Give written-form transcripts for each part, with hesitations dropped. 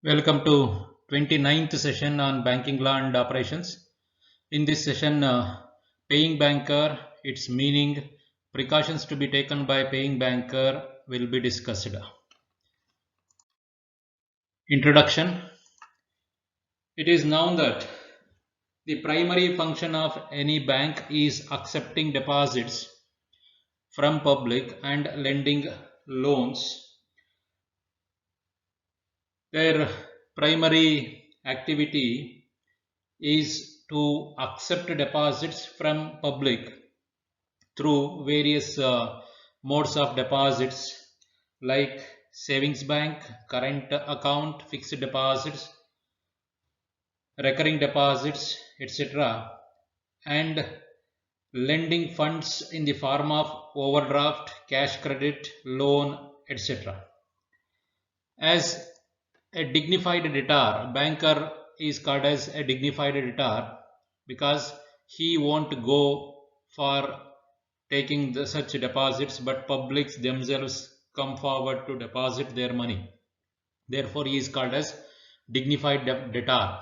Welcome to 29th session on banking law and operations. In this session, paying banker, its meaning, precautions to be taken by paying banker will be discussed. Introduction. It is known that the primary function of any bank is accepting deposits from public and lending loans. Their primary activity is to accept deposits from public through various modes of deposits like savings bank, current account, fixed deposits, recurring deposits, etc., and lending funds in the form of overdraft, cash credit, loan, etc. As a dignified debtor, banker is called as a dignified debtor because he won't go for taking such deposits, but publics themselves come forward to deposit their money. Therefore, he is called as dignified debtor.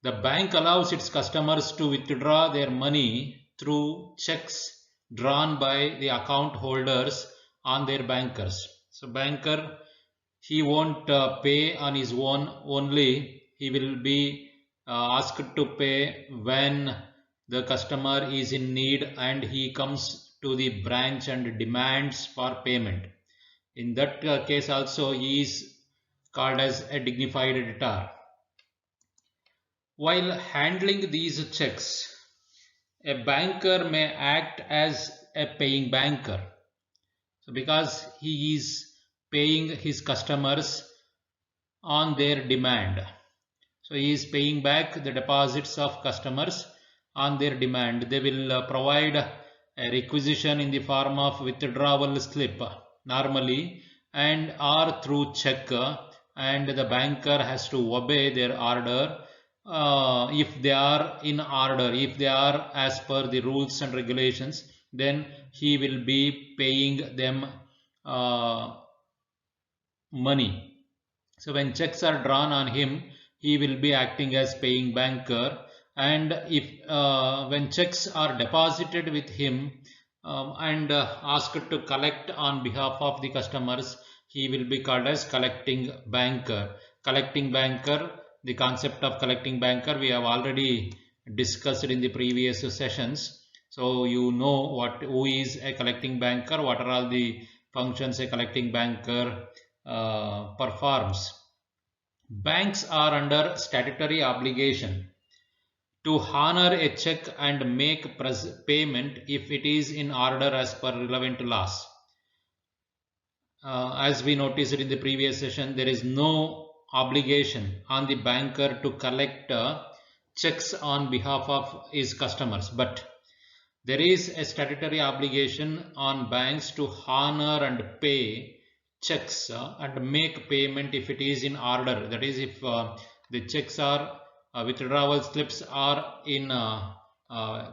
The bank allows its customers to withdraw their money through checks drawn by the account holders on their bankers. So, banker, he won't pay on his own only. He will be asked to pay when the customer is in need and he comes to the branch and demands for payment. In that case also, he is called as a dignified debtor. While handling these checks, a banker may act as a paying banker. So because he is paying his customers on their demand. So he is paying back the deposits of customers on their demand. They will provide a requisition in the form of withdrawal slip normally and or through check, and the banker has to obey their order if they are in order, if they are as per the rules and regulations, then he will be paying them money. So when checks are drawn on him, he will be acting as paying banker, and if when checks are deposited with him and asked to collect on behalf of the customers, he will be called as collecting banker. Collecting banker, the concept of collecting banker we have already discussed in the previous sessions. So you know who is a collecting banker, what are all the functions a collecting banker performs. Banks are under statutory obligation to honor a check and make payment if it is in order as per relevant laws. As we noticed in the previous session, there is no obligation on the banker to collect checks on behalf of his customers, but there is a statutory obligation on banks to honor and pay checks and make payment if it is in order. That is, if the checks are withdrawal slips are in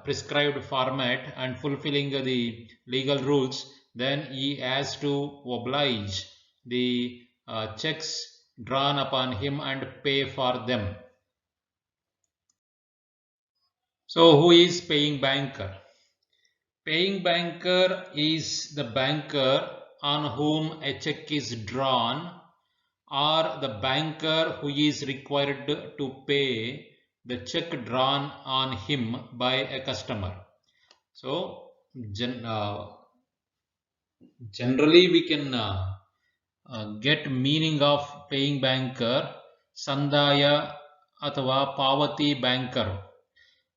prescribed format and fulfilling the legal rules, then he has to oblige the checks drawn upon him and pay for them. So who is paying banker? Paying banker is the banker on whom a check is drawn, or the banker who is required to pay the check drawn on him by a customer. So generally we can get meaning of paying banker, ಸಂದಾಯ ಅಥವಾ ಪಾವತಿ banker.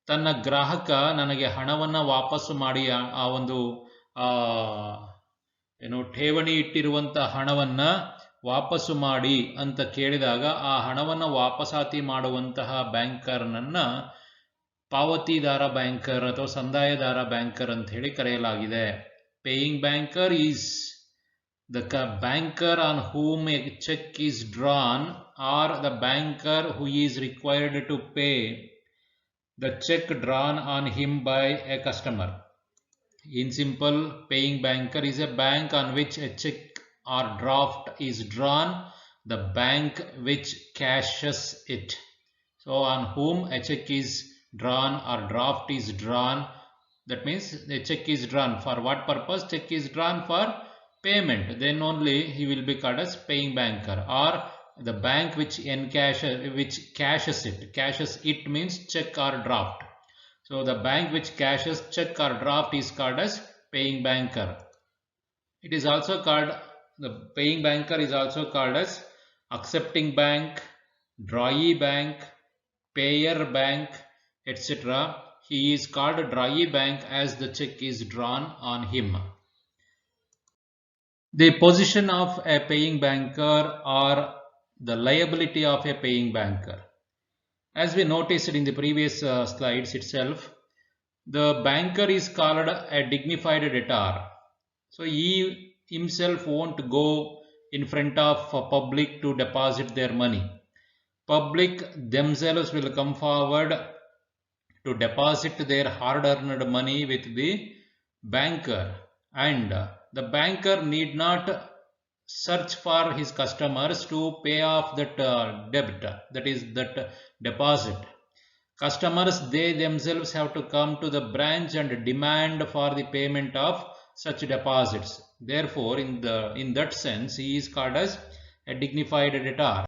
ತನ್ನ ಗ್ರಾಹಕ ನನಗೆ ಹಣವನ್ನು ವಾಪಸ್ಸು ಮಾಡಿ ಆ ಒಂದು ಠೇವಣಿ ಇಟ್ಟಿರುವಂಥ ಹಣವನ್ನು ವಾಪಸ್ಸು ಮಾಡಿ ಅಂತ ಕೇಳಿದಾಗ ಆ ಹಣವನ್ನು ವಾಪಸಾತಿ ಮಾಡುವಂತಹ ಬ್ಯಾಂಕರ್ನನ್ನು ಪಾವತಿದಾರ ಬ್ಯಾಂಕರ್ ಅಥವಾ ಸಂದಾಯದಾರ ಬ್ಯಾಂಕರ್ ಅಂತ ಹೇಳಿ ಕರೆಯಲಾಗಿದೆ. Paying banker is the banker on whom a check is drawn, or the banker who is required to pay the check drawn on him by a customer. In simple, paying banker is a bank on which a check or draft is drawn. the bank which cashes it. So on whom a check is drawn or draft is drawn, that means the check is drawn. For what purpose? Check is drawn for payment. Then only he will be called as paying banker, or the bank which cashes it. Cashes it means check or draft. So the bank which cashes check or draft is called as paying banker. It is also called, the paying banker is also called as accepting bank, drawee bank, payer bank, etc. He is called drawee bank as the check is drawn on him. The position of a paying banker or the liability of a paying banker. As we noticed in the previous slides itself, the banker is called a dignified debtor. So he himself won't go in front of public to deposit their money. Public themselves will come forward to deposit their hard-earned money with the banker, and the banker need not search for his customers to pay off that debt, that is that deposit. Customers, they themselves have to come to the branch and demand for the payment of such deposits. Therefore, in that sense, he is called as a dignified debtor.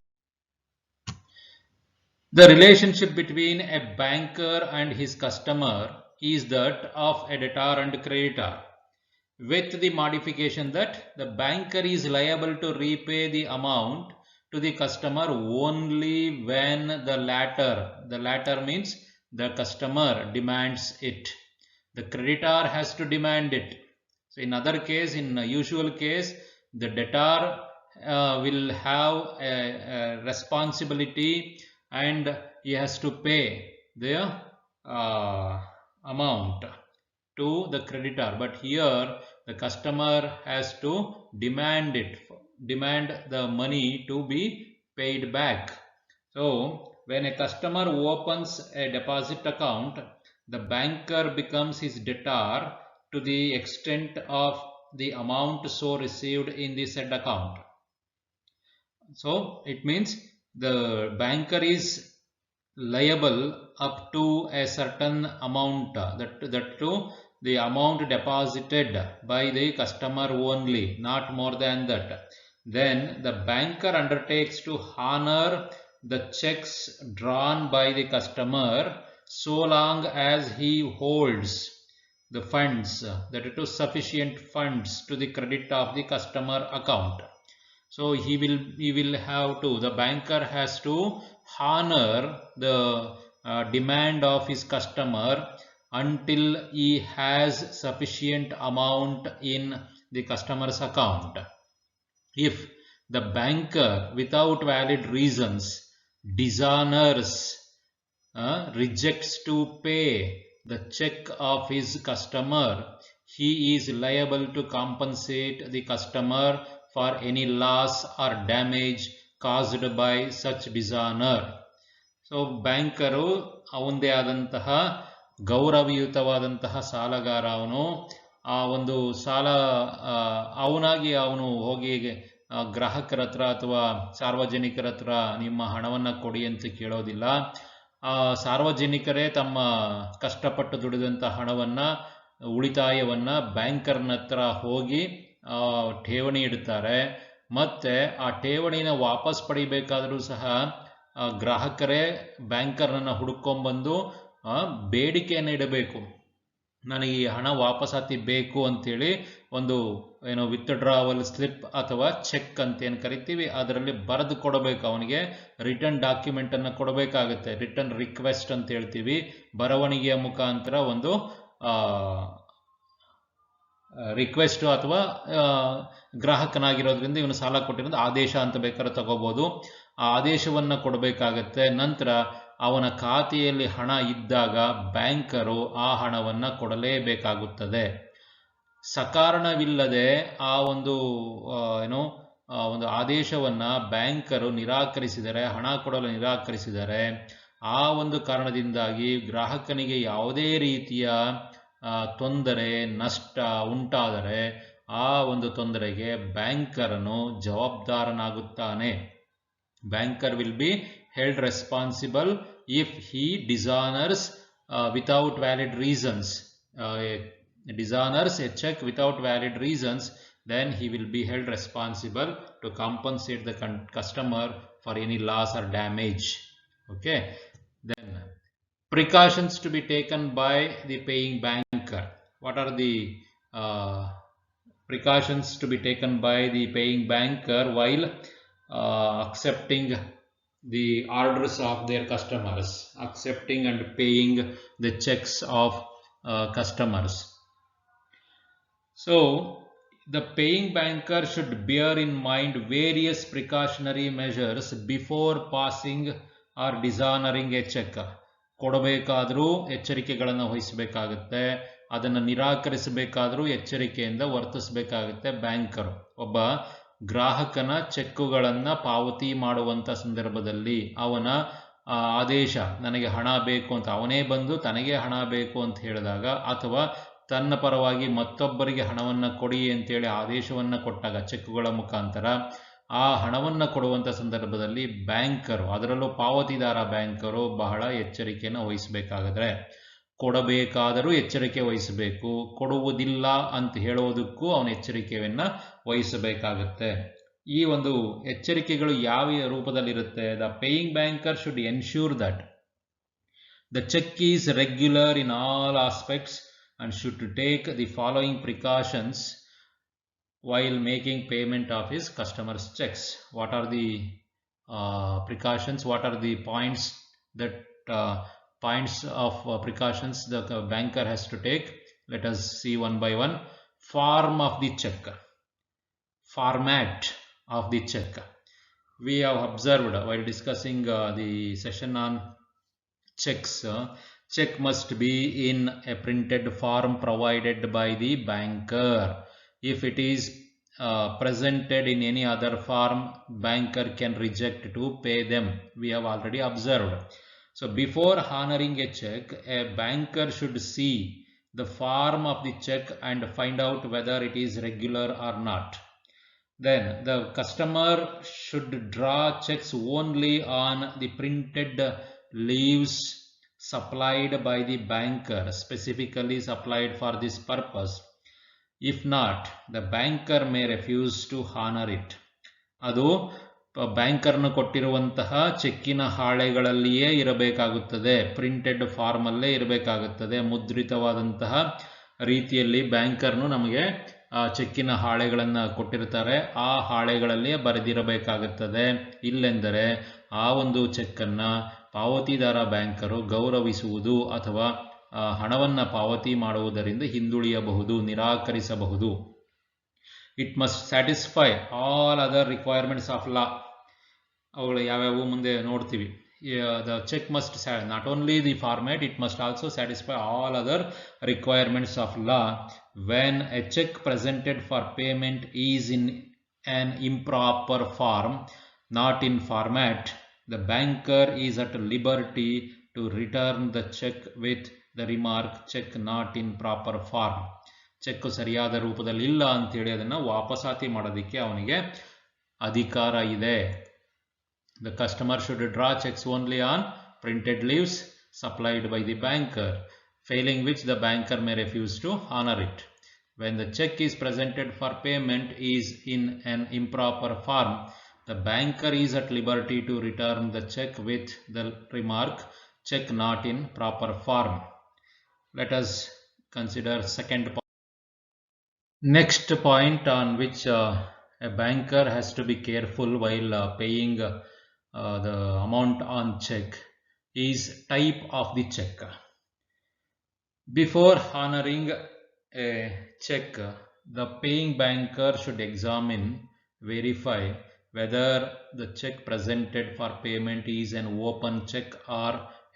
The relationship between a banker and his customer is that of a debtor and creditor, with the modification that the banker is liable to repay the amount to the customer only when the latter means the customer demands it. The creditor has to demand it. So in other case, in usual case, the debtor will have a responsibility and he has to pay the amount to the creditor, but here the customer has to demand the money to be paid back. So when a customer opens a deposit account, the banker becomes his debtor to the extent of the amount so received in the said account. So it means the banker is liable up to a certain amount, that to the amount deposited by the customer only, not more than that. Then the banker undertakes to honor the checks drawn by the customer so long as he holds the funds, that is sufficient funds to the credit of the customer account. So he will have to, the banker has to honor the demand of his customer until he has sufficient amount in the customer's account. If the banker without valid reasons dishonors, rejects to pay the check of his customer, he is liable to compensate the customer for any loss or damage caused by such dishonor. So ಬ್ಯಾಂಕರು ಅವಂದೇ ಆದಂತಹ ಗೌರವಯುತವಾದಂತಹ ಸಾಲಗಾರ, ಅವನು ಆ ಒಂದು ಸಾಲ ಅವನಾಗಿ ಅವನು ಹೋಗಿ ಗ್ರಾಹಕರ ಹತ್ರ ಅಥವಾ ಸಾರ್ವಜನಿಕರ ಹತ್ರ ನಿಮ್ಮ ಹಣವನ್ನು ಕೊಡಿ ಅಂತ ಕೇಳೋದಿಲ್ಲ. ಸಾರ್ವಜನಿಕರೇ ತಮ್ಮ ಕಷ್ಟಪಟ್ಟು ದುಡಿದಂಥ ಹಣವನ್ನು, ಉಳಿತಾಯವನ್ನು ಬ್ಯಾಂಕರ್ನ ಹತ್ರ ಹೋಗಿ ಠೇವಣಿ ಇಡ್ತಾರೆ. ಮತ್ತು ಆ ಠೇವಣಿನ ವಾಪಸ್ ಪಡಿಬೇಕಾದರೂ ಸಹ ಗ್ರಾಹಕರೇ ಬ್ಯಾಂಕರ್ನನ್ನು ಹುಡುಕೊಂಡ್ಬಂದು ಬೇಡಿಕೆಯನ್ನು ಇಡಬೇಕು. ನನಗೆ ಈ ಹಣ ವಾಪಸಾತಿ ಬೇಕು ಅಂಥೇಳಿ ಒಂದು ವಿತ್ಡ್ರಾವಲ್ ಸ್ಲಿಪ್ ಅಥವಾ ಚೆಕ್ ಅಂತ ಏನು ಕರಿತೀವಿ, ಅದರಲ್ಲಿ ಬರೆದು ಕೊಡಬೇಕು. ಅವನಿಗೆ ರಿಟರ್ನ್ ಡಾಕ್ಯುಮೆಂಟನ್ನು ಕೊಡಬೇಕಾಗುತ್ತೆ. ರಿಟರ್ನ್ ರಿಕ್ವೆಸ್ಟ್ ಅಂತ ಹೇಳ್ತೀವಿ. ಬರವಣಿಗೆಯ ಮುಖಾಂತರ ಒಂದು ರಿಕ್ವೆಸ್ಟ್ ಅಥವಾ ಗ್ರಾಹಕನಾಗಿರೋದ್ರಿಂದ ಇವನು ಸಾಲ ಕೊಟ್ಟಿರೋದು ಆದೇಶ ಅಂತ ಬೇಕಾದ್ರೆ ತಗೋಬೋದು. ಆ ಆದೇಶವನ್ನು ಕೊಡಬೇಕಾಗತ್ತೆ. ನಂತರ ಅವನ ಖಾತೆಯಲ್ಲಿ ಹಣ ಇದ್ದಾಗ ಬ್ಯಾಂಕರು ಆ ಹಣವನ್ನು ಕೊಡಲೇಬೇಕಾಗುತ್ತದೆ. ಸಕಾರಣವಿಲ್ಲದೆ ಆ ಒಂದು ಒಂದು ಆದೇಶವನ್ನು ಬ್ಯಾಂಕರು ನಿರಾಕರಿಸಿದರೆ, ಹಣ ಕೊಡಲು ನಿರಾಕರಿಸಿದರೆ, ಆ ಒಂದು ಕಾರಣದಿಂದಾಗಿ ಗ್ರಾಹಕನಿಗೆ ಯಾವುದೇ ರೀತಿಯ ತೊಂದರೆ, ನಷ್ಟ ಉಂಟಾದರೆ ಆ ಒಂದು ತೊಂದರೆಗೆ ಬ್ಯಾಂಕರನು ಜವಾಬ್ದಾರನಾಗುತ್ತಾನೆ. Banker will be held responsible if he dishonors without valid reasons. Dishonors a check without valid reasons, then he will be held responsible to compensate the customer for any loss or damage. Okay. Then precautions to be taken by the paying banker. What are the precautions to be taken by the paying banker while accepting the orders of their customers, accepting and paying the checks of customers? So the paying banker should bear in mind various precautionary measures before passing or dishonoring a check. ಕೊಡಬೇಕಾದರೂ ಎಚ್ಚರಿಕೆಗಳನ್ನು ವಹಿಸಬೇಕಾಗುತ್ತೆ, ಅದನ್ನು ನಿರಾಕರಿಸಬೇಕಾದರೂ ಎಚ್ಚರಿಕೆಯಿಂದ ವರ್ತಿಸಬೇಕಾಗುತ್ತೆ banker. ಒಬ್ಬ ಗ್ರಾಹಕನ ಚೆಕ್ಕುಗಳನ್ನು ಪಾವತಿ ಮಾಡುವಂಥ ಸಂದರ್ಭದಲ್ಲಿ ಅವನ ಆದೇಶ, ನನಗೆ ಹಣ ಬೇಕು ಅಂತ ಅವನೇ ಬಂದು ತನಗೆ ಹಣ ಬೇಕು ಅಂತ ಹೇಳಿದಾಗ, ಅಥವಾ ತನ್ನ ಪರವಾಗಿ ಮತ್ತೊಬ್ಬರಿಗೆ ಹಣವನ್ನು ಕೊಡಿ ಅಂತೇಳಿ ಆದೇಶವನ್ನು ಕೊಟ್ಟಾಗ ಚೆಕ್ಕುಗಳ ಮುಖಾಂತರ, ಆ ಹಣವನ್ನು ಕೊಡುವಂಥ ಸಂದರ್ಭದಲ್ಲಿ ಬ್ಯಾಂಕರು, ಅದರಲ್ಲೂ ಪಾವತಿದಾರ ಬ್ಯಾಂಕರು ಬಹಳ ಎಚ್ಚರಿಕೆಯನ್ನು ವಹಿಸಬೇಕಾದ್ರೆ, ಕೊಡಬೇಕಾದರೂ ಎಚ್ಚರಿಕೆ ವಹಿಸಬೇಕು, ಕೊಡುವುದಿಲ್ಲ ಅಂತ ಹೇಳುವುದಕ್ಕೂ ಅವನ ಎಚ್ಚರಿಕೆಯನ್ನು ವಹಿಸಬೇಕಾಗುತ್ತೆ. ಈ ಒಂದು ಎಚ್ಚರಿಕೆಗಳು ಯಾವ ರೂಪದಲ್ಲಿರುತ್ತೆ? The paying banker should ensure that the check is regular in all aspects and should take the following precautions while making payment of his customers' checks. What are the precautions? What are the points that points of precautions the banker has to take? Let us see one by one. Form of the check, format of the check. We have observed while discussing the session on checks, check must be in a printed form provided by the banker. If it is presented in any other form, banker can reject to pay them. We have already observed. So before honoring a check, a banker should see the form of the check and find out whether it is regular or not. Then the customer should draw checks only on the printed leaves supplied by the banker, specifically supplied for this purpose. If not, the banker may refuse to honor it. ಅದು ಬ್ಯಾಂಕರ್ನ ಕೊಟ್ಟಿರುವಂತಹ ಚೆಕ್ಕಿನ ಹಾಳೆಗಳಲ್ಲಿಯೇ ಇರಬೇಕಾಗುತ್ತದೆ, printed ಫಾರ್ಮಲ್ಲೇ ಇರಬೇಕಾಗುತ್ತದೆ, ಮುದ್ರಿತವಾದಂತಹ ರೀತಿಯಲ್ಲಿ ಬ್ಯಾಂಕರ್ನು ನಮಗೆ ಚೆಕ್ಕಿನ ಹಾಳೆಗಳನ್ನು ಕೊಟ್ಟಿರ್ತಾರೆ, ಆ ಹಾಳೆಗಳಲ್ಲಿಯೇ ಬರೆದಿರಬೇಕಾಗುತ್ತದೆ. ಇಲ್ಲೆಂದರೆ ಆ ಒಂದು ಚೆಕ್ಕನ್ನು ಪಾವತಿದಾರ ಬ್ಯಾಂಕರು ಗೌರವಿಸುವುದು ಅಥವಾ ಹಣವನ್ನು ಪಾವತಿ ಮಾಡುವುದರಿಂದ ಹಿಂದುಳಿಯಬಹುದು, ನಿರಾಕರಿಸಬಹುದು. It must satisfy all other requirements of law. ಅವುಗಳು ಯಾವ್ಯಾವು ಮುಂದೆ ನೋಡ್ತೀವಿ. The check must not only the format, it must also satisfy all other requirements of law. When a check presented for payment is in an improper form, not in format, the banker is at liberty to return the check with the remark, check not in proper form. Cheque ಸರಿಯಾದ ರೂಪದಲ್ಲಿ ಇಲ್ಲ ಅಂತೇಳಿ ಅದನ್ನು ವಾಪಸಾತಿ ಮಾಡೋದಕ್ಕೆ ಅವನಿಗೆ ಅಧಿಕಾರ ಇದೆ. The customer should draw checks only on printed leaves supplied by the banker, failing which the banker may refuse to honor it. When the check is presented for payment is in an improper form, the banker is at liberty to return the check with the remark, check not in proper form. Let us consider second point. Next point on which a banker has to be careful while paying the amount on check is type of the check. Before honoring a check, the paying banker should examine, verify whether the check presented for payment is an open check or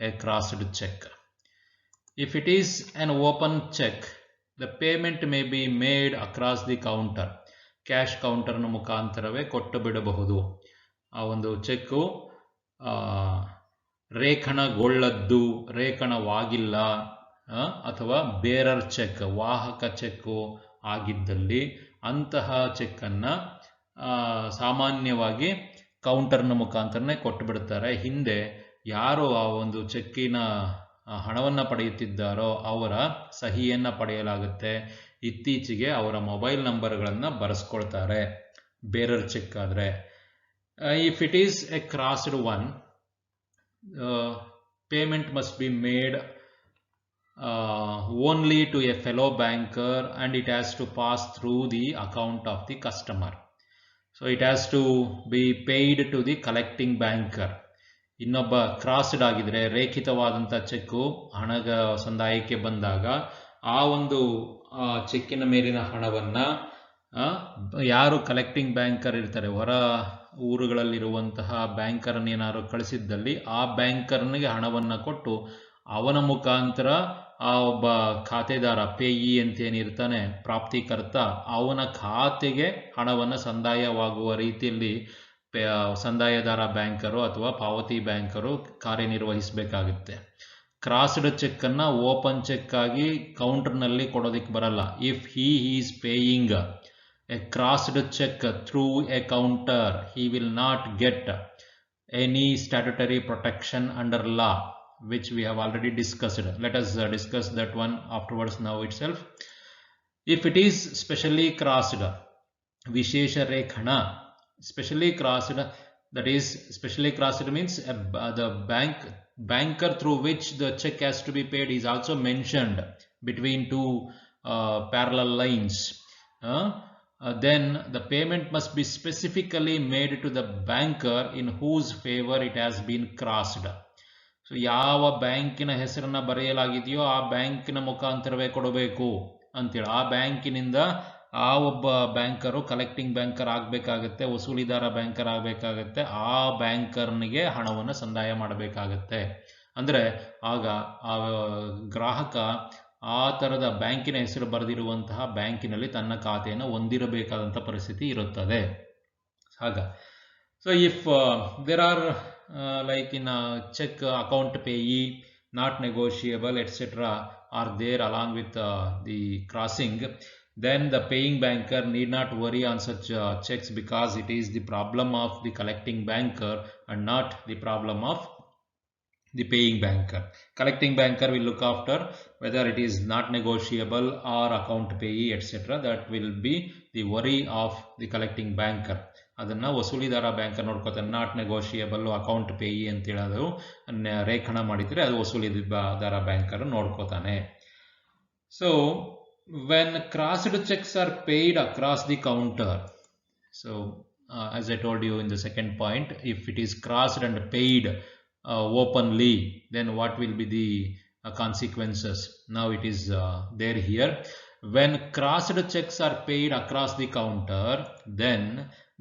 a crossed check. If it is an open check, the payment may be made across the counter. Cash ಕೌಂಟರ್ನ ಮುಖಾಂತರವೇ ಕೊಟ್ಟು ಬಿಡಬಹುದು. ಆ ಒಂದು cheque ರೇಖಣಗೊಳ್ಳದ್ದು, ರೇಖಣವಾಗಿಲ್ಲ, ಅಥವಾ bearer check, ವಾಹಕ cheque ಆಗಿದ್ದಲ್ಲಿ ಅಂತಹ ಚೆಕ್ಕನ್ನು ಸಾಮಾನ್ಯವಾಗಿ ಕೌಂಟರ್ನ ಮುಖಾಂತರನೇ ಕೊಟ್ಟು ಬಿಡ್ತಾರೆ. ಹಿಂದೆ ಯಾರು ಆ ಒಂದು ಚೆಕ್ಕಿನ ಹಣವನ್ನು ಪಡೆಯುತ್ತಿದ್ದಾರೋ ಅವರ ಸಹಿಯನ್ನು ಪಡೆಯಲಾಗುತ್ತೆ. ಇತ್ತೀಚೆಗೆ ಅವರ ಮೊಬೈಲ್ ನಂಬರ್ಗಳನ್ನು ಬರೆಸ್ಕೊಳ್ತಾರೆ ಬೇರರ್ ಚೆಕ್ ಆದರೆ. If it is A crossed one, payment must be made only to a fellow banker and it has to pass through the account of the customer. So it has to be paid to the collecting banker. ಇನ್ನೊಬ್ಬ crossed ಆಗಿದ್ರೆ, ರೇಖಿತವಾದಂಥ cheque ಹಣದ ಸಂದಾಯಕ್ಕೆ ಬಂದಾಗ ಆ ಒಂದು ಚೆಕ್ಕಿನ ಮೇಲಿನ ಹಣವನ್ನು ಯಾರು ಕಲೆಕ್ಟಿಂಗ್ ಬ್ಯಾಂಕರ್ ಇರ್ತಾರೆ, ಹೊರ ಊರುಗಳಲ್ಲಿರುವಂತಹ ಬ್ಯಾಂಕರನ್ನೇನಾದ್ರು ಕಳಿಸಿದ್ದಲ್ಲಿ ಆ ಬ್ಯಾಂಕರ್ನಿಗೆ ಹಣವನ್ನು ಕೊಟ್ಟು ಅವನ ಮುಖಾಂತರ ಆ ಒಬ್ಬ ಖಾತೆದಾರ, ಪೇಯಿ ಅಂತೇನಿರ್ತಾನೆ, ಪ್ರಾಪ್ತಿಕರ್ತ, ಅವನ ಖಾತೆಗೆ ಹಣವನ್ನು ಸಂದಾಯವಾಗುವ ರೀತಿಯಲ್ಲಿ ಸಂದಾಯದಾರ ಬ್ಯಾಂಕರು ಅಥವಾ ಪಾವತಿ ಬ್ಯಾಂಕರು ಕಾರ್ಯನಿರ್ವಹಿಸಬೇಕಾಗುತ್ತೆ. ಕ್ರಾಸ್ಡ್ ಚೆಕ್ಕನ್ನು ಓಪನ್ ಚೆಕ್ ಆಗಿ ಕೌಂಟರ್ನಲ್ಲಿ ಕೊಡೋದಕ್ಕೆ ಬರಲ್ಲ. If he is paying a crossed check through a counter, he will not get any statutory protection under law, which we have already discussed. Let us discuss that one afterwards now itself. If it is specially crossed, Vishesha Rekhana, specially crossed, that is specially crossed means the banker through which the check has to be paid is also mentioned between two parallel lines. Then the payment must be specifically made to the banker in whose favor it has been crossed. So ಯಾವ ಬ್ಯಾಂಕಿನ ಹೆಸರನ್ನ ಬರೆಯಲಾಗಿದೆಯೋ ಆ ಬ್ಯಾಂಕಿನ ಮುಖಾಂತರವೇ ಕೊಡಬೇಕು ಅಂತೇಳಿ, ಆ ಬ್ಯಾಂಕಿನಿಂದ ಆ ಒಬ್ಬ ಬ್ಯಾಂಕರು ಕಲೆಕ್ಟಿಂಗ್ ಬ್ಯಾಂಕರ್ ಆಗಬೇಕಾಗತ್ತೆ, ವಸೂಲಿದಾರ ಬ್ಯಾಂಕರ್ ಆಗಬೇಕಾಗತ್ತೆ, ಆ ಬ್ಯಾಂಕರ್ನಿಗೆ ಹಣವನ್ನು ಸಂದಾಯ ಮಾಡಬೇಕಾಗತ್ತೆ. ಅಂದರೆ ಆಗ ಆ ಗ್ರಾಹಕ ಆ ಥರದ ಬ್ಯಾಂಕಿನ ಹೆಸರು ಬರೆದಿರುವಂತಹ ಬ್ಯಾಂಕಿನಲ್ಲಿ ತನ್ನ ಖಾತೆಯನ್ನು ಹೊಂದಿರಬೇಕಾದಂಥ ಪರಿಸ್ಥಿತಿ ಇರುತ್ತದೆ. ಆಗ so if there are like in cheque account payee, not negotiable etcetera are there along with the crossing, then the paying banker need not worry on such checks because it is the problem of the collecting banker and not the problem of the paying banker. Collecting banker will look after whether it is not negotiable or account payee etc. That will be the worry of the collecting banker. ಅದನ್ನು ವಸೂಲಿದಾರ banker ನೋಡ್ಕೋತಾನೆ. Not negotiable, account payee ಅಂತ ಹೇಳೋದು ರೇಖಣ ಮಾಡಿದರೆ ಅದು ವಸೂಲಿದಾರ banker ನೋಡ್ಕೋತಾನೆ. So when crossed checks are paid across the counter, so as I told you in the second point, if it is crossed and paid openly, then what will be the consequences? Now it is there here. When crossed checks are paid across the counter, then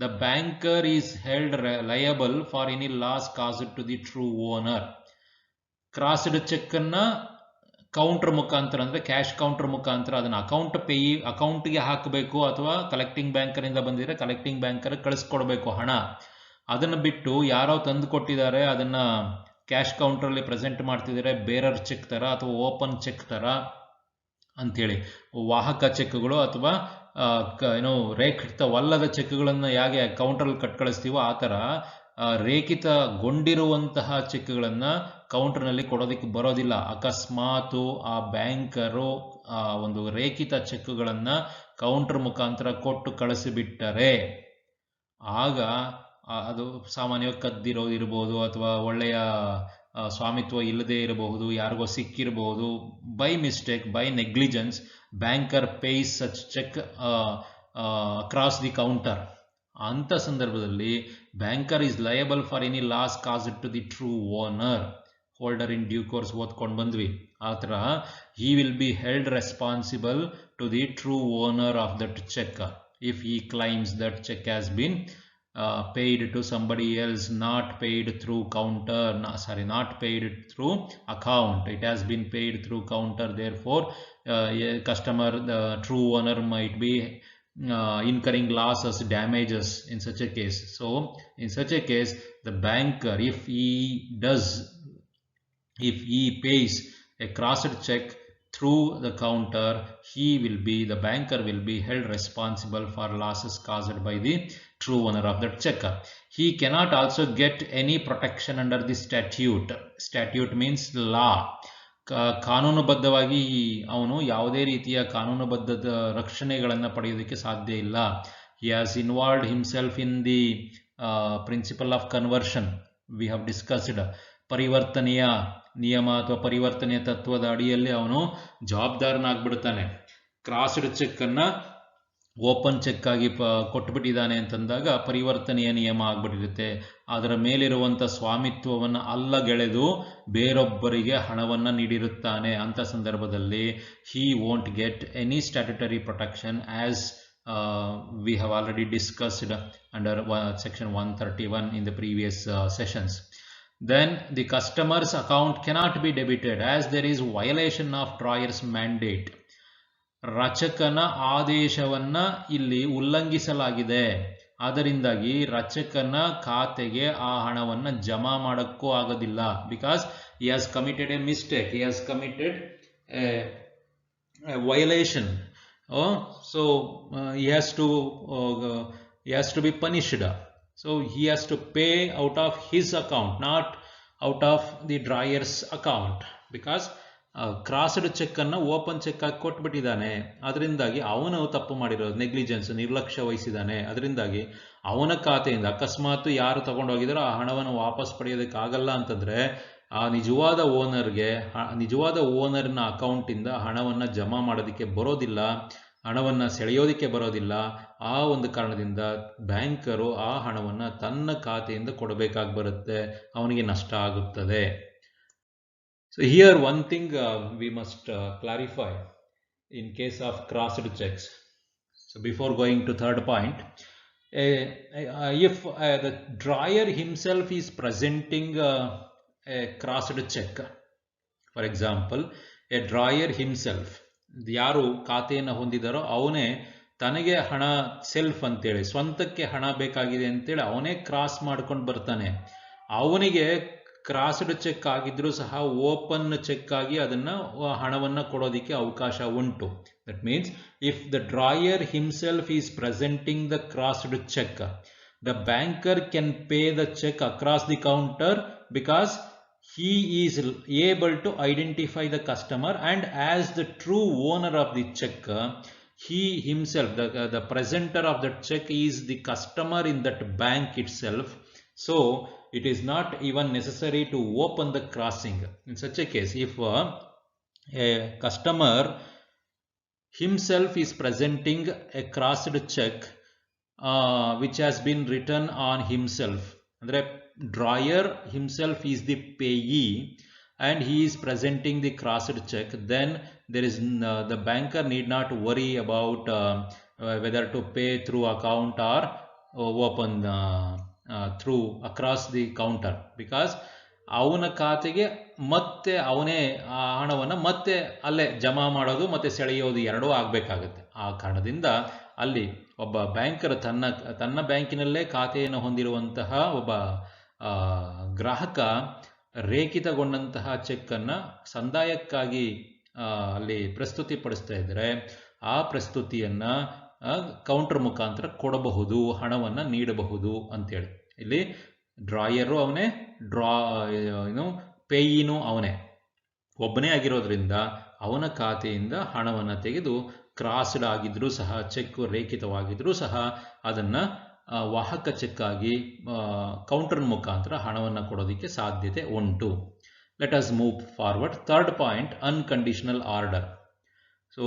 the banker is held liable for any loss caused to the true owner. Crossed check anna counter ಮುಖಾಂತರ ಅಂದರೆ cash counter ಮುಖಾಂತರ ಅದನ್ನು ಅಕೌಂಟ್ಗೆ ಹಾಕಬೇಕು ಅಥವಾ collecting ಬ್ಯಾಂಕರಿಂದ ಬಂದಿದ್ರೆ collecting banker ಕಳಿಸ್ಕೊಡ್ಬೇಕು ಹಣ. ಅದನ್ನು ಬಿಟ್ಟು ಯಾರೋ ತಂದು ಕೊಟ್ಟಿದ್ದಾರೆ ಅದನ್ನು ಕ್ಯಾಶ್ ಕೌಂಟ್ರಲ್ಲಿ ಪ್ರೆಸೆಂಟ್ ಮಾಡ್ತಿದ್ದಾರೆ ಬೇರರ್ ಚೆಕ್ ಥರ ಅಥವಾ ಓಪನ್ ಚೆಕ್ ಥರ ಅಂಥೇಳಿ, ವಾಹಕ ಚೆಕ್ಗಳು ಅಥವಾ ರೇಖಿತವಲ್ಲದ ಚೆಕ್ಗಳನ್ನು ಹೇಗೆ ಕೌಂಟ್ರಲ್ಲಿ ಕಳಿಸ್ತೀವೋ ಆ ಥರ ರೇಖಿತಗೊಂಡಿರುವಂತಹ ಚೆಕ್ಗಳನ್ನು ಕೌಂಟರ್ನಲ್ಲಿ ಕೊಡೋದಕ್ಕೆ ಬರೋದಿಲ್ಲ. ಅಕಸ್ಮಾತು ಆ ಬ್ಯಾಂಕರು ಒಂದು ರೇಖಿತ ಚೆಕ್ಗಳನ್ನು ಕೌಂಟರ್ ಮುಖಾಂತರ ಕೊಟ್ಟು ಕಳಿಸಿಬಿಟ್ಟರೆ ಆಗ ಅದು ಸಾಮಾನ್ಯವಾಗಿ ಕದ್ದಿರೋದಿರ್ಬೋದು ಅಥವಾ ಒಳ್ಳೆಯ ಸ್ವಾಮಿತ್ವ ಇಲ್ಲದೆ ಇರಬಹುದು, ಯಾರಿಗೋ ಸಿಕ್ಕಿರಬಹುದು. By mistake, by negligence, banker pays such cheque across the counter. ಅಂಥ ಸಂದರ್ಭದಲ್ಲಿ banker is liable for any loss caused to the true owner. Holder in due course ಓದ್ಕೊಂಡು ಬಂದ್ವಿ. ಆ ಥರ he will be held responsible to the true owner of that cheque if he claims that cheque has been paid to somebody else, not paid through counter, not paid through account. It has been paid through counter. Therefore, a customer, the true owner, might be incurring losses, damages in such a case. So, in such a case, the banker, if he pays a crossed check through the counter, the banker will be held responsible for losses caused by the true owner of that check. He cannot also get any protection under the statute. Statute means law. ಕಾನೂನುಬದ್ಧವಾಗಿ ಅವನು ಯಾವುದೇ ರೀತಿಯ ಕಾನೂನುಬದ್ಧದ ರಕ್ಷಣೆಗಳನ್ನು ಪಡೆಯೋದಕ್ಕೆ ಸಾಧ್ಯ ಇಲ್ಲ. He has involved himself in the principle of conversion. We have discussed ಪರಿವರ್ತನೆಯ ನಿಯಮ ಅಥವಾ ಪರಿವರ್ತನೆಯ ತತ್ವದ ಅಡಿಯಲ್ಲಿ ಅವನು ಜವಾಬ್ದಾರನಾಗ್ಬಿಡ್ತಾನೆ. ಕ್ರಾಸ್ಡ್ ಚೆಕ್ ಅನ್ನ ಓಪನ್ ಚೆಕ್ ಆಗಿ ಕೊಟ್ಬಿಟ್ಟಿದ್ದಾನೆ ಅಂತಂದಾಗ ಪರಿವರ್ತನೆಯ ನಿಯಮ ಆಗ್ಬಿಟ್ಟಿರುತ್ತೆ. ಅದರ ಮೇಲಿರುವಂಥ ಸ್ವಾಮಿತ್ವವನ್ನು ಅಲ್ಲಗೆಳೆದು ಬೇರೊಬ್ಬರಿಗೆ ಹಣವನ್ನು ನೀಡಿರುತ್ತಾನೆ. ಅಂಥ ಸಂದರ್ಭದಲ್ಲಿ he won't get any statutory protection as we have already discussed under section 131 in the previous sessions. Then the customer's account cannot be debited as there is violation of drawer's mandate. ರಚಕನ ಆದೇಶವನ್ನ ಇಲ್ಲಿ ಉಲ್ಲಂಘಿಸಲಾಗಿದೆ. ಅದರಿಂದಾಗಿ ರಚಕನ ಖಾತೆಗೆ ಆ ಹಣವನ್ನ ಜಮಾ ಮಾಡಕ್ಕೂ ಆಗೋದಿಲ್ಲ. Because he has committed a mistake, he has committed a violation. So he has to be punished. So he has to pay out of his account, not out of the drawer's account, because crossed cheque ಅನ್ನು open check ಆಗಿ ಕೊಟ್ಬಿಟ್ಟಿದ್ದಾನೆ. ಅದರಿಂದಾಗಿ ಅವನು ತಪ್ಪು ಮಾಡಿರೋದು, negligence, ನಿರ್ಲಕ್ಷ್ಯ ವಹಿಸಿದ್ದಾನೆ. ಅದರಿಂದಾಗಿ ಅವನ ಖಾತೆಯಿಂದ ಅಕಸ್ಮಾತ್ ಯಾರು ತಗೊಂಡೋಗಿದಾರೋ ಆ ಹಣವನ್ನು ವಾಪಸ್ ಪಡೆಯೋದಕ್ಕಾಗಲ್ಲ ಅಂತಂದ್ರೆ ಆ ನಿಜವಾದ ಓನರ್ನ ಅಕೌಂಟಿಂದ ಹಣವನ್ನು ಜಮಾ ಮಾಡೋದಕ್ಕೆ ಬರೋದಿಲ್ಲ, ಹಣವನ್ನು ಸೆಳೆಯೋದಕ್ಕೆ ಬರೋದಿಲ್ಲ. ಆ ಒಂದು ಕಾರಣದಿಂದ ಬ್ಯಾಂಕರು ಆ ಹಣವನ್ನು ತನ್ನ ಖಾತೆಯಿಂದ ಕೊಡಬೇಕಾಗಿ ಬರುತ್ತೆ, ಅವನಿಗೆ ನಷ್ಟ ಆಗುತ್ತದೆ. So here one thing we must clarify in case of crossed checks. So before going to third point, if the drawer himself is presenting a crossed check, for example, a drawer himself, ಯಾರು ಖಾತೆಯನ್ನು ಹೊಂದಿದಾರೋ ಅವನೇ ತನಗೆ ಹಣ self ಅಂತೇಳಿ ಸ್ವಂತಕ್ಕೆ ಹಣ ಬೇಕಾಗಿದೆ ಅಂತೇಳಿ ಅವನೇ ಕ್ರಾಸ್ ಮಾಡ್ಕೊಂಡು ಬರ್ತಾನೆ. ಅವನಿಗೆ ಕ್ರಾಸ್ಡ್ ಚೆಕ್ ಆಗಿದ್ರೂ ಸಹ ಓಪನ್ ಚೆಕ್ ಆಗಿ ಅದನ್ನ ಹಣವನ್ನ ಕೊಡೋದಿಕ್ಕೆ ಅವಕಾಶ ಉಂಟು. That means if the drawer himself is presenting the crossed cheque, the banker can pay the cheque across the counter because he is able to identify the customer, and as the true owner of the check, he himself, the presenter of the check, is the customer in that bank itself. So it is not even necessary to open the crossing. In such a case, if a customer himself is presenting a crossed check which has been written on himself, andre drawer himself is the payee and he is presenting the crossed check, then there is the banker need not worry about whether to pay through account or open through across the counter, because ಅವನ ಖಾತೆಗೆ ಮತ್ತೆ ಅವನೇ ಆ ಹಣವನ್ನು ಮತ್ತೆ ಅಲ್ಲೇ ಜಮಾ ಮಾಡೋದು ಮತ್ತೆ ಸೆಳೆಯೋದು ಎರಡೂ ಆಗಬೇಕಾಗುತ್ತೆ. ಆ ಕಾರಣದಿಂದ ಅಲ್ಲಿ ಒಬ್ಬ ಬ್ಯಾಂಕರ್ ತನ್ನ ಬ್ಯಾಂಕಿನಲ್ಲೇ ಖಾತೆಯನ್ನು ಹೊಂದಿರುವಂತಹ ಒಬ್ಬ ಗ್ರಾಹಕ ರೇಖಿತಗೊಂಡಂತಹ ಚೆಕ್ ಅನ್ನ ಸಂದಾಯಕ್ಕಾಗಿ ಅಲ್ಲಿ ಪ್ರಸ್ತುತಿಪಡಿಸ್ತಾ ಇದ್ರೆ ಆ ಪ್ರಸ್ತುತಿಯನ್ನ ಕೌಂಟರ್ ಮುಖಾಂತರ ಕೊಡಬಹುದು, ಹಣವನ್ನ ನೀಡಬಹುದು ಅಂತೇಳಿ. ಇಲ್ಲಿ ಡ್ರಾಯರು ಅವನೇ, ಪೇಯಿನೂ ಅವನೇ, ಒಬ್ಬನೇ ಆಗಿರೋದ್ರಿಂದ ಅವನ ಖಾತೆಯಿಂದ ಹಣವನ್ನು ತೆಗೆದು ಕ್ರಾಸ್ಡ್ ಆಗಿದ್ರೂ ಸಹ, ಚೆಕ್ ರೇಖಿತವಾಗಿದ್ರೂ ಸಹ ಅದನ್ನ ವಾಹಕ ಚೆಕ್ ಆಗಿ ಕೌಂಟರ್ ಮುಖಾಂತರ ಹಣವನ್ನು ಕೊಡೋದಕ್ಕೆ ಸಾಧ್ಯತೆ ಉಂಟು. Let us move forward. Third point, unconditional order. So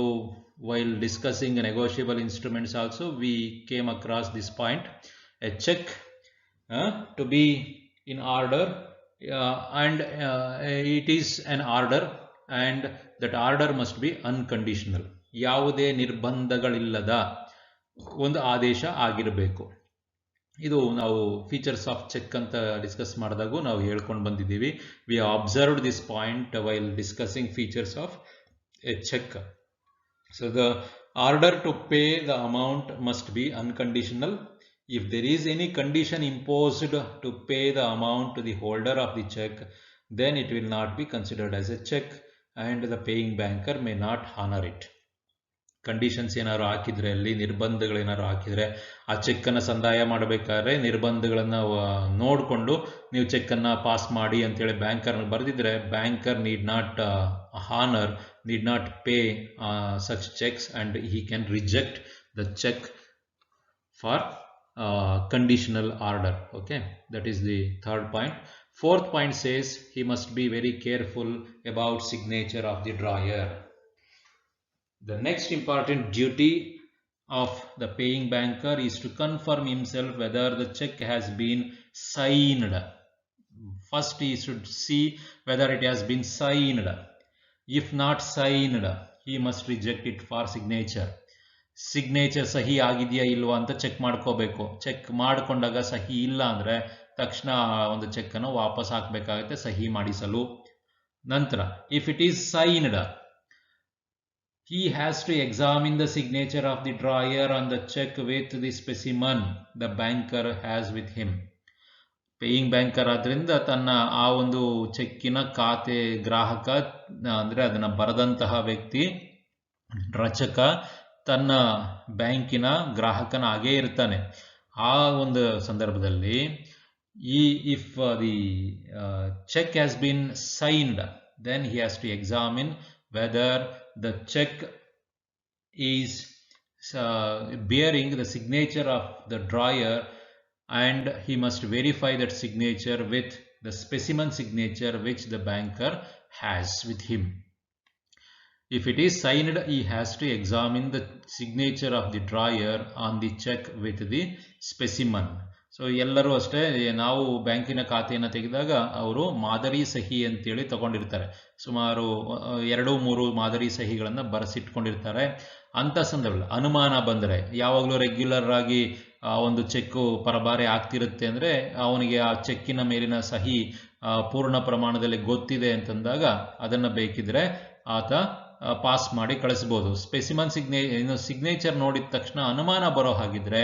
while discussing negotiable instruments also we came across this point. A check to be in order and it is an order and that order must be unconditional. ಯಾವುದೇ ನಿರ್ಬಂಧಗಳಿಲ್ಲದ ಒಂದು ಆದೇಶ ಆಗಿರಬೇಕು. ಇದು ನಾವು features of cheque ಅಂತ discuss ಮಾಡಿದಾಗೂ ನಾವು ಹೇಳ್ಕೊಂಡು ಬಂದಿದ್ದೀವಿ. We observed this point while discussing features of a cheque. So the order to pay the amount must be unconditional. If there is any condition imposed to pay the amount to the holder of the check, then it will not be considered as a check and the paying banker may not honor it. Conditions ಏನಾದ್ರು ಹಾಕಿದ್ರೆ, ಅಲ್ಲಿ ನಿರ್ಬಂಧಗಳೇನಾದ್ರು ಹಾಕಿದ್ರೆ, ಆ ಚೆಕ್ಕನ್ನು ಸಂದಾಯ ಮಾಡಬೇಕಾದ್ರೆ ನಿರ್ಬಂಧಗಳನ್ನು ನೋಡಿಕೊಂಡು ನೀವು ಚೆಕ್ಕನ್ನು ಪಾಸ್ ಮಾಡಿ ಅಂತೇಳಿ ಬ್ಯಾಂಕರ್ನ ಬರೆದಿದ್ರೆ, banker need not honour, need not pay such cheques and he can reject the cheque for conditional order. Okay, that is the third point. Fourth point says he must be very careful about signature of the drawer. The next important duty of the paying banker is to confirm himself whether the check has been signed. First he should see whether it has been signed. If not signed, he must reject it for signature. Signature ಸಹಿ ಆಗಿದೆಯಾ ಇಲ್ವಾ ಅಂತ check ಮಾಡ್ಕೋಬೇಕು. Check ಮಾಡಿಕೊಂಡಾಗ ಸಹಿ ಇಲ್ಲ ಅಂದರೆ ತಕ್ಷಣ ಒಂದು ಚೆಕ್ಕನ್ನು ವಾಪಸ್ ಹಾಕಬೇಕಾಗುತ್ತೆ ಸಹಿ ಮಾಡಿಸಲು. ನಂತರ if it is signed, he has to examine the signature of the drawer on the check with the specimen the banker has with him. Paying banker ಆದ್ರಿಂದ ತನ್ನ ಆ ಒಂದು ಚೆಕ್ಕಿನ ಖಾತೆ ಗ್ರಾಹಕ ಅಂದರೆ ಅದನ್ನು ಬರೆದಂತಹ ವ್ಯಕ್ತಿ, ರಚಕ ತನ್ನ ಬ್ಯಾಂಕಿನ ಗ್ರಾಹಕನಾಗೇ ಇರ್ತಾನೆ. ಆ ಒಂದು ಸಂದರ್ಭದಲ್ಲಿ if the cheque has been signed, then he has to examine whether the cheque is bearing the signature of the drawer, and he must verify that signature with the specimen signature which the banker has with him. If it is signed, he has to examine the signature of the drawer on the check with the specimen. So ಎಲ್ಲರೂ ಅಷ್ಟೇ, ನಾವು ಬ್ಯಾಂಕಿನ ಖಾತೆಯನ್ನು ತೆಗೆದಾಗ ಅವರು ಮಾದರಿ ಸಹಿ ಅಂತೇಳಿ ತಗೊಂಡಿರ್ತಾರೆ. ಸುಮಾರು 2-3 ಮಾದರಿ ಸಹಿಗಳನ್ನು ಬರೆಸಿಟ್ಕೊಂಡಿರ್ತಾರೆ. ಅಂಥ ಸಂದರ್ಭದಲ್ಲಿ ಅನುಮಾನ ಬಂದರೆ, ಯಾವಾಗಲೂ ರೆಗ್ಯುಲರ್ ಆಗಿ ಒಂದು ಚೆಕ್ಕು ಪರಬಾರೆ ಆಗ್ತಿರುತ್ತೆ ಅಂದರೆ ಅವನಿಗೆ ಆ ಚೆಕ್ಕಿನ ಮೇಲಿನ ಸಹಿ ಪೂರ್ಣ ಪ್ರಮಾಣದಲ್ಲಿ ಗೊತ್ತಿದೆ ಅಂತಂದಾಗ ಅದನ್ನು ಬೇಕಿದ್ರೆ ಆತ ಪಾಸ್ ಮಾಡಿ ಕಳಿಸ್ಬೋದು. ಸ್ಪೆಸಿಮನ್ ಸಿಗ್ನೇಚರ್ ನೋಡಿದ ತಕ್ಷಣ ಅನುಮಾನ ಬರೋ ಹಾಗಿದ್ರೆ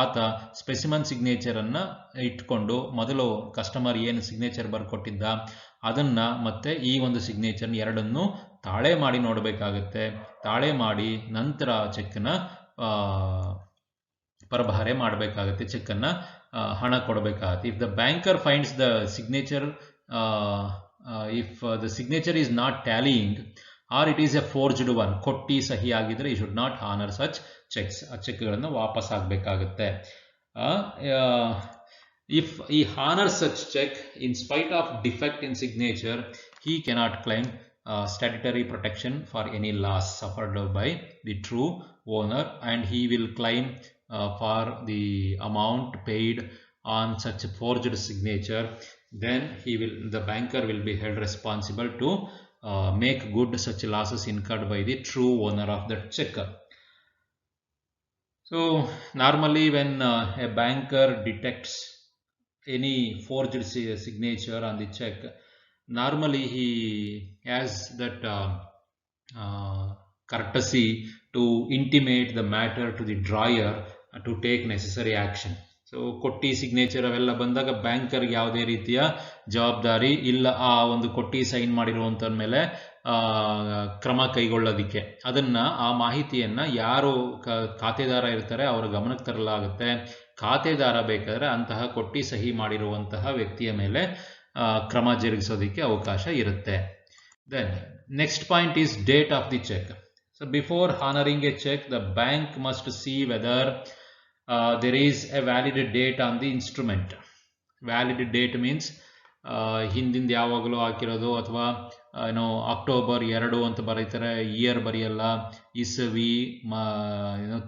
ಆತ ಸ್ಪೆಸಿಮನ್ ಸಿಗ್ನೇಚರನ್ನು ಇಟ್ಕೊಂಡು ಮೊದಲು ಕಸ್ಟಮರ್ ಏನು ಸಿಗ್ನೇಚರ್ ಬರ್ಕೊಟ್ಟಿದ್ದ ಅದನ್ನು ಮತ್ತೆ ಈ ಒಂದು ಸಿಗ್ನೇಚರ್ನ ಎರಡನ್ನೂ ತಾಳೆ ಮಾಡಿ ನೋಡಬೇಕಾಗತ್ತೆ. ತಾಳೆ ಮಾಡಿ ನಂತರ ಚೆಕ್ಕನ್ನು ಪರಭಾರೆ ಮಾಡಬೇಕಾಗತ್ತೆ, ಚೆಕ್ಕನ್ನು ಹಣ ಕೊಡಬೇಕಾಗತ್ತೆ. If the banker finds the signature, if the signature is not tallying or it is a forged one, ಕೊಟ್ಟಿ ಸಹಿ ಆಗಿದ್ರೆ you should not honor such checks. ಆ ಚೆಕ್ಗಳನ್ನು ವಾಪಸ್ ಆಗಬೇಕಾಗುತ್ತೆ. if he honors such check in spite of defect in signature, he cannot claim statutory protection for any loss suffered by the true owner, and he will claim for the amount paid on such a forged signature. Then the banker will be held responsible to make good such losses incurred by the true owner of that check. So normally when a banker detects any forged signature on the check, normally he has that courtesy to intimate the matter to the drawer to take necessary action. So ಕೊಟ್ಟಿ signature ಅವೆಲ್ಲ ಬಂದಾಗ ಬ್ಯಾಂಕರ್ಗೆ ಯಾವುದೇ ರೀತಿಯ ಜವಾಬ್ದಾರಿ ಇಲ್ಲ ಆ ಒಂದು ಕೊಟ್ಟಿ ಸೈನ್ ಮಾಡಿರುವಂಥ ಮೇಲೆ ಕ್ರಮ ಕೈಗೊಳ್ಳೋದಕ್ಕೆ. ಅದನ್ನು ಆ ಮಾಹಿತಿಯನ್ನು ಯಾರು ಖಾತೆದಾರ ಇರ್ತಾರೆ ಅವರ ಗಮನಕ್ಕೆ ತರಲಾಗುತ್ತೆ. ಖಾತೆದಾರ ಬೇಕಾದರೆ ಅಂತಹ ಕೊಟ್ಟಿ ಸಹಿ ಮಾಡಿರುವಂತಹ ವ್ಯಕ್ತಿಯ ಮೇಲೆ ಕ್ರಮ ಜರುಗಿಸೋದಕ್ಕೆ ಅವಕಾಶ ಇರುತ್ತೆ. Then next point is date of the cheque. So before honouring a cheque, the bank must see whether there is a valid date on the instrument. Valid date means ಹಿಂದಿಂದ ಯಾವಾಗಲೂ ಹಾಕಿರೋದು, ಅಥವಾ ಏನೋ ಅಕ್ಟೋಬರ್ 2 ಅಂತ ಬರೀತಾರೆ, ಇಯರ್ ಬರೆಯಲ್ಲ, ಇಸವಿ,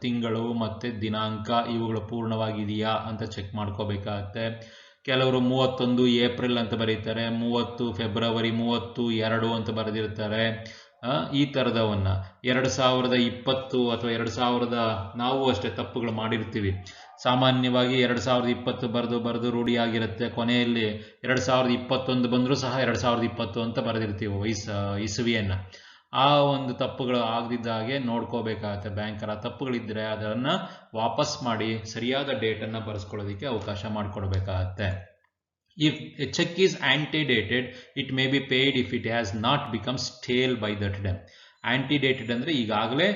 ತಿಂಗಳು ಮತ್ತು ದಿನಾಂಕ ಇವುಗಳು ಪೂರ್ಣವಾಗಿದೆಯಾ ಅಂತ ಚೆಕ್ ಮಾಡ್ಕೋಬೇಕಾಗತ್ತೆ. ಕೆಲವರು 31 ಏಪ್ರಿಲ್ ಅಂತ ಬರೀತಾರೆ, 30 ಫೆಬ್ರವರಿ, 30/2 ಅಂತ ಬರೆದಿರ್ತಾರೆ. ಈ ಥರದವನ್ನು 2020 ಅಥವಾ 2000 ನಾವು ಅಷ್ಟೇ ತಪ್ಪುಗಳು ಮಾಡಿರ್ತೀವಿ. ಸಾಮಾನ್ಯವಾಗಿ 2020 ಬರೆದು ರೂಢಿಯಾಗಿರುತ್ತೆ. ಕೊನೆಯಲ್ಲಿ 2021 ಬಂದರೂ ಸಹ 2020 ಅಂತ ಬರೆದಿರ್ತೀವಿ ಇಸವಿಯನ್ನು. ಆ ಒಂದು ತಪ್ಪುಗಳು ಆಗದಿದ್ದ ಹಾಗೆ ನೋಡ್ಕೋಬೇಕಾಗತ್ತೆ ಬ್ಯಾಂಕರ್. ಆ ತಪ್ಪುಗಳಿದ್ದರೆ ಅದನ್ನು ವಾಪಸ್ ಮಾಡಿ ಸರಿಯಾದ ಡೇಟನ್ನು ಬರೆಸ್ಕೊಳ್ಳೋದಕ್ಕೆ ಅವಕಾಶ ಮಾಡಿಕೊಡ್ಬೇಕಾಗತ್ತೆ. If a check is antedated, it may be paid if it has not become stale by that time. Antedated ಅಂದರೆ ಈಗಾಗಲೇ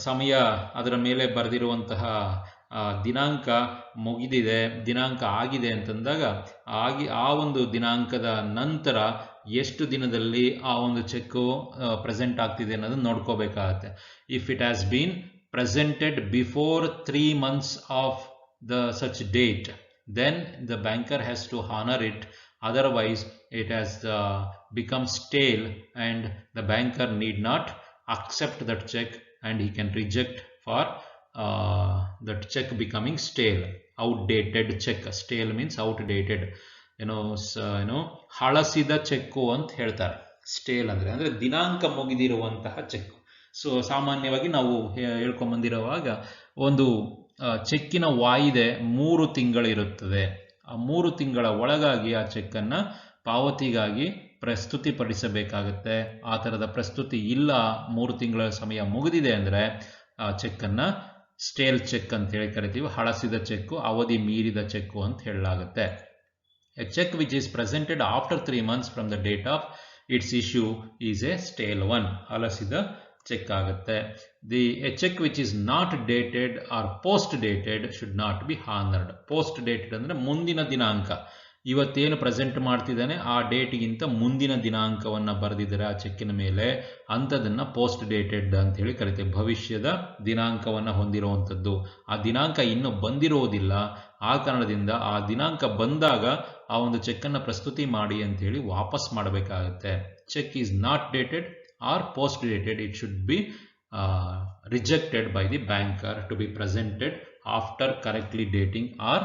ಸಮಯ ಅದರ ಮೇಲೆ ಬರೆದಿರುವಂತಹ ದಿನಾಂಕ ಮುಗಿದಿದೆ, ದಿನಾಂಕ ಆಗಿದೆ ಅಂತಂದಾಗ ಆ ಒಂದು ದಿನಾಂಕದ ನಂತರ ಎಷ್ಟು ದಿನದಲ್ಲಿ ಆ ಒಂದು ಚೆಕ್ಕು ಪ್ರೆಸೆಂಟ್ ಆಗ್ತಿದೆ ಅನ್ನೋದನ್ನ ನೋಡ್ಕೋಬೇಕಾಗತ್ತೆ. If it has been presented before 3 months of the such date, then the banker has to honor it, otherwise it has become stale and the banker need not accept that check and he can reject for that check becoming stale, outdated check. Stale means outdated, ಹಳಸಿದ cheque ಅಂತ ಹೇಳ್ತಾರೆ. Stale ಅಂದ್ರೆ ದಿನಾಂಕ ಮುಗಿದಿರುವಂತಹ check. So ಸಾಮಾನ್ಯವಾಗಿ ನಾವು ಹೇಳ್ಕೊಂಬಂದಿರುವಾಗ ಒಂದು ಚೆಕ್ಕಿನ ವಾಯಿದೆ 3 ತಿಂಗಳಿರುತ್ತದೆ. ಆ 3 ತಿಂಗಳ ಒಳಗಾಗಿ ಆ ಚೆಕ್ಕನ್ನು ಪಾವತಿಗಾಗಿ ಪ್ರಸ್ತುತಿಪಡಿಸಬೇಕಾಗುತ್ತೆ. ಆ ಥರದ ಪ್ರಸ್ತುತಿ ಇಲ್ಲ, 3 ತಿಂಗಳ ಸಮಯ ಮುಗಿದಿದೆ ಅಂದರೆ ಆ ಚೆಕ್ಕನ್ನು ಸ್ಟೇಲ್ ಚೆಕ್ ಅಂತ ಹೇಳಿ ಕರಿತೀವಿ. ಹಳಸಿದ ಚೆಕ್ಕು, ಅವಧಿ ಮೀರಿದ ಚೆಕ್ಕು ಅಂತ ಹೇಳಲಾಗುತ್ತೆ. A cheque which is presented after 3 months from the date of its issue is a stale one, ಹಳಸಿದ ಚೆಕ್ ಆಗುತ್ತೆ. A cheque which is not dated or post dated should not be honoured. Post dated ಅಂದರೆ ಮುಂದಿನ ದಿನಾಂಕ, ಇವತ್ತೇನು present ಮಾಡ್ತಿದ್ದಾನೆ ಆ ಡೇಟ್ಗಿಂತ ಮುಂದಿನ ದಿನಾಂಕವನ್ನು ಬರೆದಿದ್ದಾರೆ ಆ ಚೆಕ್ಕಿನ ಮೇಲೆ, ಅಂಥದನ್ನು ಪೋಸ್ಟ್ ಡೇಟೆಡ್ ಅಂತ ಹೇಳಿ ಕರಿತೇವೆ. ಭವಿಷ್ಯದ ದಿನಾಂಕವನ್ನು ಹೊಂದಿರುವಂಥದ್ದು. ಆ ದಿನಾಂಕ ಇನ್ನೂ ಬಂದಿರೋದಿಲ್ಲ, ಆ ಕಾರಣದಿಂದ ಆ ದಿನಾಂಕ ಬಂದಾಗ ಆ ಒಂದು ಚೆಕ್ಕನ್ನು ಪ್ರಸ್ತುತಿ ಮಾಡಿ ಅಂತೇಳಿ ವಾಪಸ್ ಮಾಡಬೇಕಾಗುತ್ತೆ. Cheque is not dated or post dated, it should be rejected by the banker to be presented after correctly dating or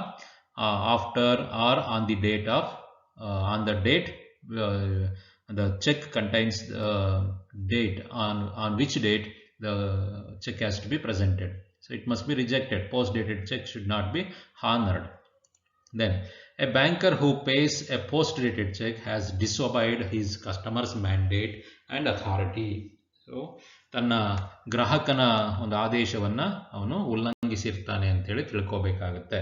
after or on the date of on the date the check contains date on which date the check has to be presented. So it must be rejected. Post dated check should not be honored. Then a banker who pays a post dated check has disobeyed his customer's mandate and authority. So ತನ್ನ ಗ್ರಾಹಕನ ಒಂದು ಆದೇಶವನ್ನು ಅವನು ಉಲ್ಲಂಘಿಸಿರ್ತಾನೆ ಅಂತೇಳಿ ತಿಳ್ಕೋಬೇಕಾಗುತ್ತೆ.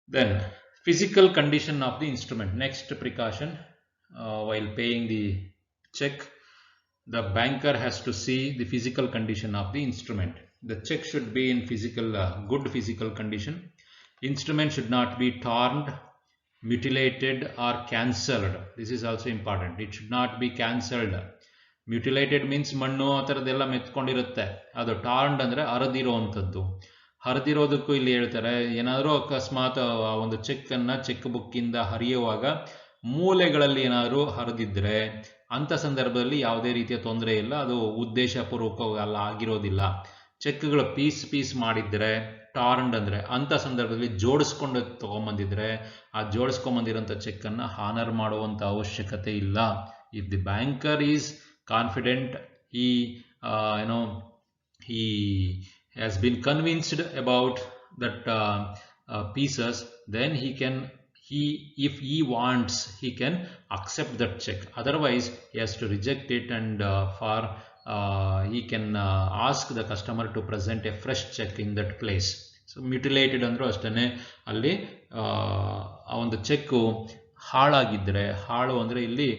Then physical condition of the instrument. Next precaution while paying the check, the banker has to see the physical condition of the instrument. The check should be in good physical condition. Instrument should not be torn, mutilated or cancelled. This is also important. It should not be cancelled. Mutilated means ಮಣ್ಣು ಆ ಥರದ್ದೆಲ್ಲ ಮೆತ್ಕೊಂಡಿರುತ್ತೆ. ಅದು ಟಾರ್ನ್ಡ್ ಅಂದರೆ ಹರಿದಿರೋವಂಥದ್ದು. ಹರಿದಿರೋದಕ್ಕೂ ಇಲ್ಲಿ ಹೇಳ್ತಾರೆ, ಏನಾದರೂ ಅಕಸ್ಮಾತ್ ಆ ಒಂದು ಚೆಕ್ ಬುಕ್ಕಿಂದ ಹರಿಯುವಾಗ ಮೂಲೆಗಳಲ್ಲಿ ಏನಾದರೂ ಹರಿದಿದ್ರೆ ಅಂಥ ಸಂದರ್ಭದಲ್ಲಿ ಯಾವುದೇ ರೀತಿಯ ತೊಂದರೆ ಇಲ್ಲ, ಅದು ಉದ್ದೇಶಪೂರ್ವಕವಲ್ಲ ಆಗಿರೋದಿಲ್ಲ. ಚೆಕ್ಗಳು ಪೀಸ್ ಮಾಡಿದ್ರೆ ಟಾರ್ನ್ಡ್ ಅಂದರೆ ಅಂಥ ಸಂದರ್ಭದಲ್ಲಿ ಜೋಡಿಸ್ಕೊಂಡು ತೊಗೊಂಬಂದಿದ್ರೆ ಆ ಜೋಡಿಸ್ಕೊಂಬಂದಿರೋಂಥ ಚೆಕ್ಕನ್ನು ಹಾನರ್ ಮಾಡುವಂಥ ಅವಶ್ಯಕತೆ ಇಲ್ಲ. If the banker is confident, he has been convinced about that pieces, then if he wants, he can accept that check. Otherwise he has to reject it and he can ask the customer to present a fresh check in that place. So mutilated ಅಂದರೂ ಅಷ್ಟೇ, ಅಲ್ಲಿ ಆ ಒಂದು cheque ಹಾಳಾಗಿದ್ದರೆ, ಹಾಳು ಅಂದರೆ ಇಲ್ಲಿ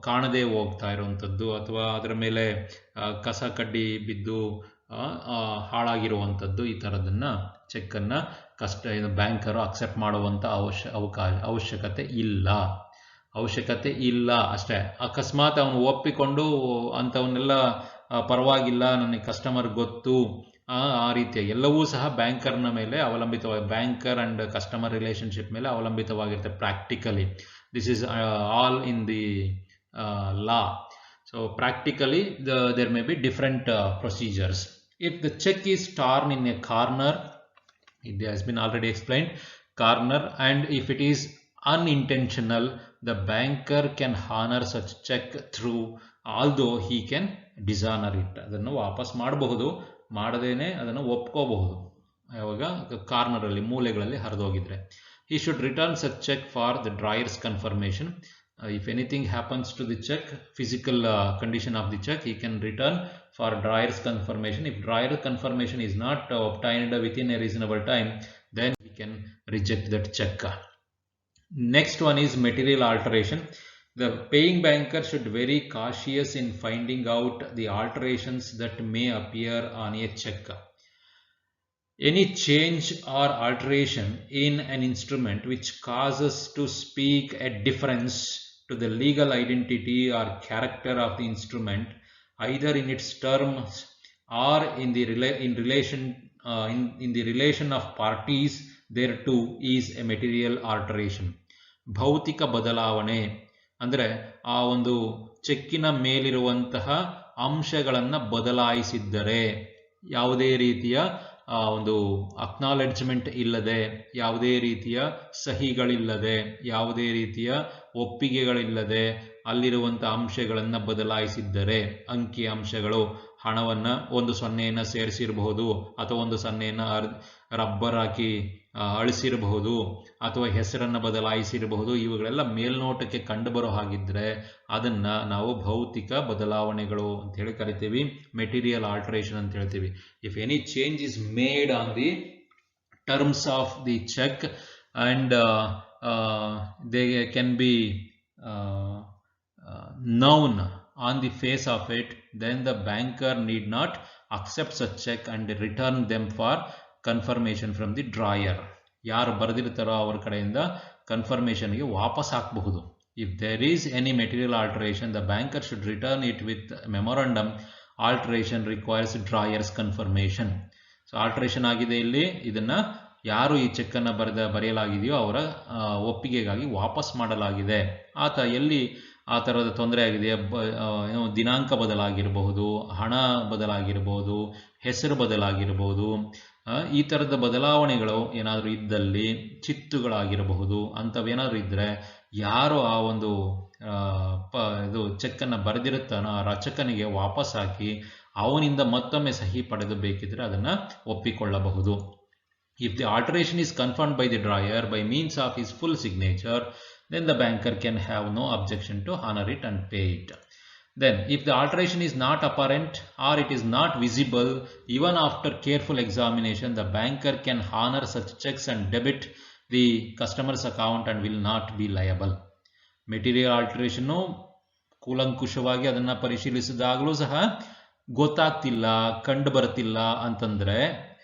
ಕಾಣದೇ ಹೋಗ್ತಾ ಇರುವಂಥದ್ದು ಅಥವಾ ಅದರ ಮೇಲೆ ಕಸ ಕಡ್ಡಿ ಬಿದ್ದು ಹಾಳಾಗಿರುವಂಥದ್ದು, ಈ ಥರದನ್ನು ಚೆಕ್ಕನ್ನು ಬ್ಯಾಂಕರು ಅಕ್ಸೆಪ್ಟ್ ಮಾಡುವಂಥ ಅವಶ್ಯಕತೆ ಇಲ್ಲ ಅಷ್ಟೇ. ಅಕಸ್ಮಾತ್ ಅವನು ಒಪ್ಪಿಕೊಂಡು ಅಂಥವನ್ನೆಲ್ಲ ಪರವಾಗಿಲ್ಲ, ನನಗೆ ಕಸ್ಟಮರ್ ಗೊತ್ತು, ಆ ರೀತಿಯ ಎಲ್ಲವೂ ಸಹ ಬ್ಯಾಂಕರ್ನ ಮೇಲೆ ಅವಲಂಬಿತವಾಗಿ, ಬ್ಯಾಂಕರ್ ಆ್ಯಂಡ್ ಕಸ್ಟಮರ್ ರಿಲೇಷನ್ಶಿಪ್ ಮೇಲೆ ಅವಲಂಬಿತವಾಗಿರುತ್ತೆ practically. This is all in the law. So practically there may be different procedures. If the check is torn in a corner, it has been already explained, corner, and if it is unintentional, the banker can honor such check through, although he can dishonor it. ಅದನ್ನು ವಾಪಸ್ ಮಾಡಬಹುದು, ಮಾಡದೇನೆ ಅದನ್ನು ಒಪ್ಕೋಬಹುದು. ಯಾವಾಗ ಕಾರ್ನರಲ್ಲಿ ಮೂಲೆಗಳಲ್ಲಿ ಹರಿದೋಗಿದ್ರೆ. He should return such check for the drawers confirmation. If anything happens to the check, physical condition of the check, he can return for drawers confirmation. If drawer confirmation is not obtained within a reasonable time, then he can reject that check. Next one is material alteration. The paying banker should be very cautious in finding out the alterations that may appear on a check. Any change or alteration in an instrument which causes to speak a difference to the legal identity or character of the instrument, either in its terms or in the relation of parties thereto, is a material alteration. ಭೌತಿಕ ಬದಲಾವಣೆ ಅಂದರೆ ಆ ಒಂದು ಚೆಕ್ಕಿನ ಮೇಲಿರುವಂತಹ ಅಂಶಗಳನ್ನು ಬದಲಾಯಿಸಿದ್ದರೆ, ಯಾವುದೇ ರೀತಿಯ ಒಂದು ಅಕ್ನಾಲೆಡ್ಜ್ಮೆಂಟ್ ಇಲ್ಲದೆ, ಯಾವುದೇ ರೀತಿಯ ಸಹಿಗಳಿಲ್ಲದೆ, ಯಾವುದೇ ರೀತಿಯ ಒಪ್ಪಿಗೆಗಳಿಲ್ಲದೆ ಅಲ್ಲಿರುವಂಥ ಅಂಶಗಳನ್ನು ಬದಲಾಯಿಸಿದ್ದರೆ, ಅಂಕಿ ಅಂಶಗಳು ಹಣವನ್ನು ಒಂದು ಸೊನ್ನೆಯನ್ನು ಸೇರಿಸಿರಬಹುದು, ಅಥವಾ ಒಂದು ಸೊನ್ನೆಯನ್ನು ರಬ್ಬರ್ ಹಾಕಿ ಅಳಿಸಿರಬಹುದು, ಅಥವಾ ಹೆಸರನ್ನು ಬದಲಾಯಿಸಿರಬಹುದು. ಇವುಗಳೆಲ್ಲ ಮೇಲ್ನೋಟಕ್ಕೆ ಕಂಡುಬರೋ ಹಾಗಿದ್ರೆ ಅದನ್ನು ನಾವು ಭೌತಿಕ ಬದಲಾವಣೆಗಳು ಅಂತ ಹೇಳಿ ಕರಿತೀವಿ, ಮೆಟೀರಿಯಲ್ ಆಲ್ಟರೇಷನ್ ಅಂತ ಹೇಳ್ತೀವಿ. If any change is made on the terms of the cheque and they can be known on the face of it, then the banker need not accept such check and return them for confirmation from the drawer. ಯಾರು ಬರೆದಿರ್ತಾರೋ ಅವರ ಕಡೆಯಿಂದ ಕನ್ಫರ್ಮೇಷನ್ಗೆ ವಾಪಸ್ ಹಾಕಬಹುದು. If there is any material alteration, the banker should return it with memorandum. Alteration requires drawer's confirmation. So alteration ಆಗಿದೆ ಇಲ್ಲಿ, ಇದನ್ನ ಯಾರು ಈ ಚೆಕ್ಕನ್ನು ಬರೆಯಲಾಗಿದೆಯೋ ಅವರ ಒಪ್ಪಿಗೆಗಾಗಿ ವಾಪಸ್ ಮಾಡಲಾಗಿದೆ. ಆತ ಎಲ್ಲಿ ಆ ಥರದ ತೊಂದರೆ ಆಗಿದೆ, ದಿನಾಂಕ ಬದಲಾಗಿರಬಹುದು, ಹಣ ಬದಲಾಗಿರಬಹುದು, ಹೆಸರು ಬದಲಾಗಿರಬಹುದು, ಈ ಥರದ ಬದಲಾವಣೆಗಳು ಏನಾದರೂ ಇದ್ದಲ್ಲಿ, ಚಿತ್ತುಗಳಾಗಿರಬಹುದು, ಅಂಥವೇನಾದರೂ ಇದ್ದರೆ ಯಾರು ಆ ಒಂದು ಇದು ಚೆಕ್ಕನ್ನು ಬರೆದಿರುತ್ತಾನೋ ಆ ರಚಕನಿಗೆ ವಾಪಸ್ ಹಾಕಿ ಅವನಿಂದ ಮತ್ತೊಮ್ಮೆ ಸಹಿ ಪಡೆದು ಬೇಕಿದ್ರೆ ಅದನ್ನು ಒಪ್ಪಿಕೊಳ್ಳಬಹುದು. If the alteration is confirmed by the drawer by means of his full signature, then the banker can have no objection to honor it and pay it. Then, if the alteration is not apparent or it is not visible, even after careful examination, the banker can honor such checks and debit the customer's account and will not be liable. Material alteration ಕೂಲಂಕುಷವಾಗಿ ಅದನ್ನು ಪರಿಶೀಲಿಸಿದಾಗಲೂ ಸಹ ಗೊತ್ತಾಗ್ತಿಲ್ಲ, ಕಂಡು ಬರ್ತಿಲ್ಲ ಅಂತಂದರೆ,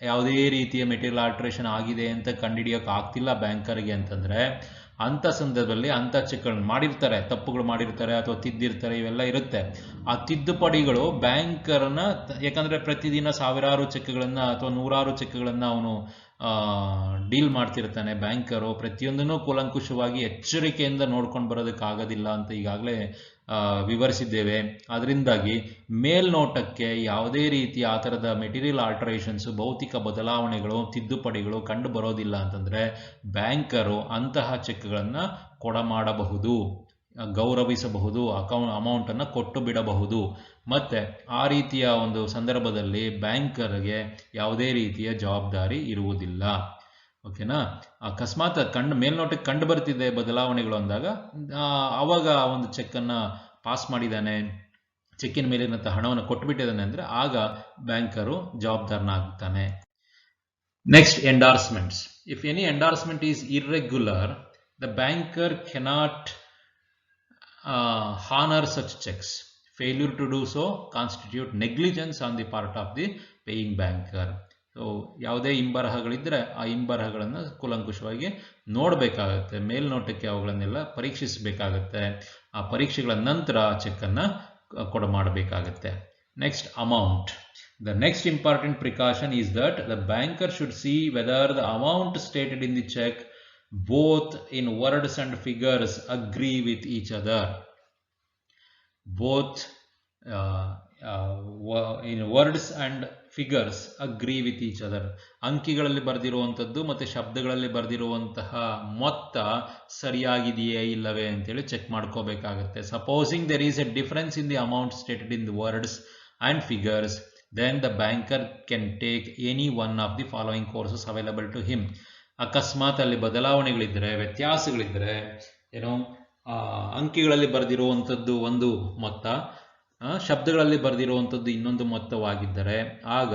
ಯಾವುದೇ ರೀತಿಯ material alteration ಆಗಿದೆ ಅಂತ ಕಂಡುಹಿಡಿಯೋಕೆ ಆಗ್ತಿಲ್ಲ ಬ್ಯಾಂಕರ್ಗೆ ಅಂತಂದರೆ, ಅಂಥ ಸಂದರ್ಭದಲ್ಲಿ ಅಂಥ ಚೆಕ್ಗಳನ್ನು ಮಾಡಿರ್ತಾರೆ, ತಪ್ಪುಗಳು ಮಾಡಿರ್ತಾರೆ ಅಥವಾ ತಿದ್ದಿರ್ತಾರೆ, ಇವೆಲ್ಲ ಇರುತ್ತೆ. ಆ ತಿದ್ದುಪಡಿಗಳು ಬ್ಯಾಂಕರ್ನ, ಯಾಕಂದರೆ ಪ್ರತಿದಿನ ಸಾವಿರಾರು ಚೆಕ್ಗಳನ್ನು ಅಥವಾ ನೂರಾರು ಚೆಕ್ಗಳನ್ನು ಅವನು ಡೀಲ್ ಮಾಡ್ತಿರ್ತಾನೆ ಬ್ಯಾಂಕರು, ಪ್ರತಿಯೊಂದನ್ನು ಕೂಲಂಕುಷವಾಗಿ ಎಚ್ಚರಿಕೆಯಿಂದ ನೋಡ್ಕೊಂಡು ಬರೋದಕ್ಕಾಗೋದಿಲ್ಲ ಅಂತ ಈಗಾಗಲೇ ವಿವರಿಸಿದ್ದೇವೆ. ಅದರಿಂದಾಗಿ ಮೇಲ್ನೋಟಕ್ಕೆ ಯಾವುದೇ ರೀತಿಯ ಆ ಥರದ ಮೆಟೀರಿಯಲ್ ಆಲ್ಟರೇಷನ್ಸು, ಭೌತಿಕ ಬದಲಾವಣೆಗಳು, ತಿದ್ದುಪಡಿಗಳು ಕಂಡು ಬರೋದಿಲ್ಲ ಅಂತಂದರೆ ಬ್ಯಾಂಕರು ಅಂತಹ ಚೆಕ್ಗಳನ್ನು ಕೊಡಮಾಡಬಹುದು, ಗೌರವಿಸಬಹುದು, ಅಮೌಂಟನ್ನು ಕೊಟ್ಟು ಬಿಡಬಹುದು. ಮತ್ತು ಆ ರೀತಿಯ ಒಂದು ಸಂದರ್ಭದಲ್ಲಿ ಬ್ಯಾಂಕರ್ಗೆ ಯಾವುದೇ ರೀತಿಯ ಜವಾಬ್ದಾರಿ ಇರುವುದಿಲ್ಲ. ಓಕೆನಾ? ಅಕಸ್ಮಾತ್ ಮೇಲ್ನೋಟಕ್ಕೆ ಕಂಡು ಬರ್ತಿದೆ ಬದಲಾವಣೆಗಳು ಅಂದಾಗ ಆವಾಗ ಒಂದು ಚೆಕ್ಕನ್ನು ಪಾಸ್ ಮಾಡಿದ್ದಾನೆ, ಚೆಕ್ಕಿನ ಮೇಲಿನಂಥ ಹಣವನ್ನು ಕೊಟ್ಟುಬಿಟ್ಟಿದ್ದಾನೆ ಅಂದರೆ ಆಗ ಬ್ಯಾಂಕರು ಜವಾಬ್ದಾರನಾಗುತ್ತಾನೆ. Next, endorsements. If any endorsement is irregular, the banker cannot honor such checks. Failure to do so constitute negligence on the part of the paying banker. So ಯಾವುದೇ ಇಂಬರಹಗಳಿದ್ದರೆ ಆ ಇಂಬರಹಗಳನ್ನು ಕೂಲಂಕುಷವಾಗಿ ನೋಡಬೇಕಾಗತ್ತೆ, ಮೇಲ್ನೋಟಕ್ಕೆ ಅವುಗಳನ್ನೆಲ್ಲ ಪರೀಕ್ಷಿಸಬೇಕಾಗತ್ತೆ. ಆ ಪರೀಕ್ಷೆಗಳ ನಂತರ ಚೆಕ್ಕನ್ನು ಕೊಡಮಾಡಬೇಕಾಗತ್ತೆ. Next, amount. The next important precaution is that the banker should see whether the amount stated in the check, both in words and figures, agree with each other. Both in words and figures agree with each other. ಅಂಕಿಗಳಲ್ಲಿ ಬರೆದಿರುವಂಥದ್ದು ಮತ್ತು ಶಬ್ದಗಳಲ್ಲಿ ಬರೆದಿರುವಂತಹ ಮೊತ್ತ ಸರಿಯಾಗಿದೆಯೇ ಇಲ್ಲವೇ ಅಂತೇಳಿ check ಮಾಡ್ಕೋಬೇಕಾಗತ್ತೆ. Supposing there is a difference in the amount stated in the words and figures, then the banker can take any one of the following courses available to him. ಅಕಸ್ಮಾತ್ ಅಲ್ಲಿ ಬದಲಾವಣೆಗಳಿದ್ದರೆ, ವ್ಯತ್ಯಾಸಗಳಿದ್ದರೆ, ಅಂಕಿಗಳಲ್ಲಿ ಬರೆದಿರುವಂಥದ್ದು ಒಂದು ಮೊತ್ತ, ಶಬ್ದಗಳಲ್ಲಿ ಬರೆದಿರುವಂಥದ್ದು ಇನ್ನೊಂದು ಮೊತ್ತವಾಗಿದ್ದರೆ ಆಗ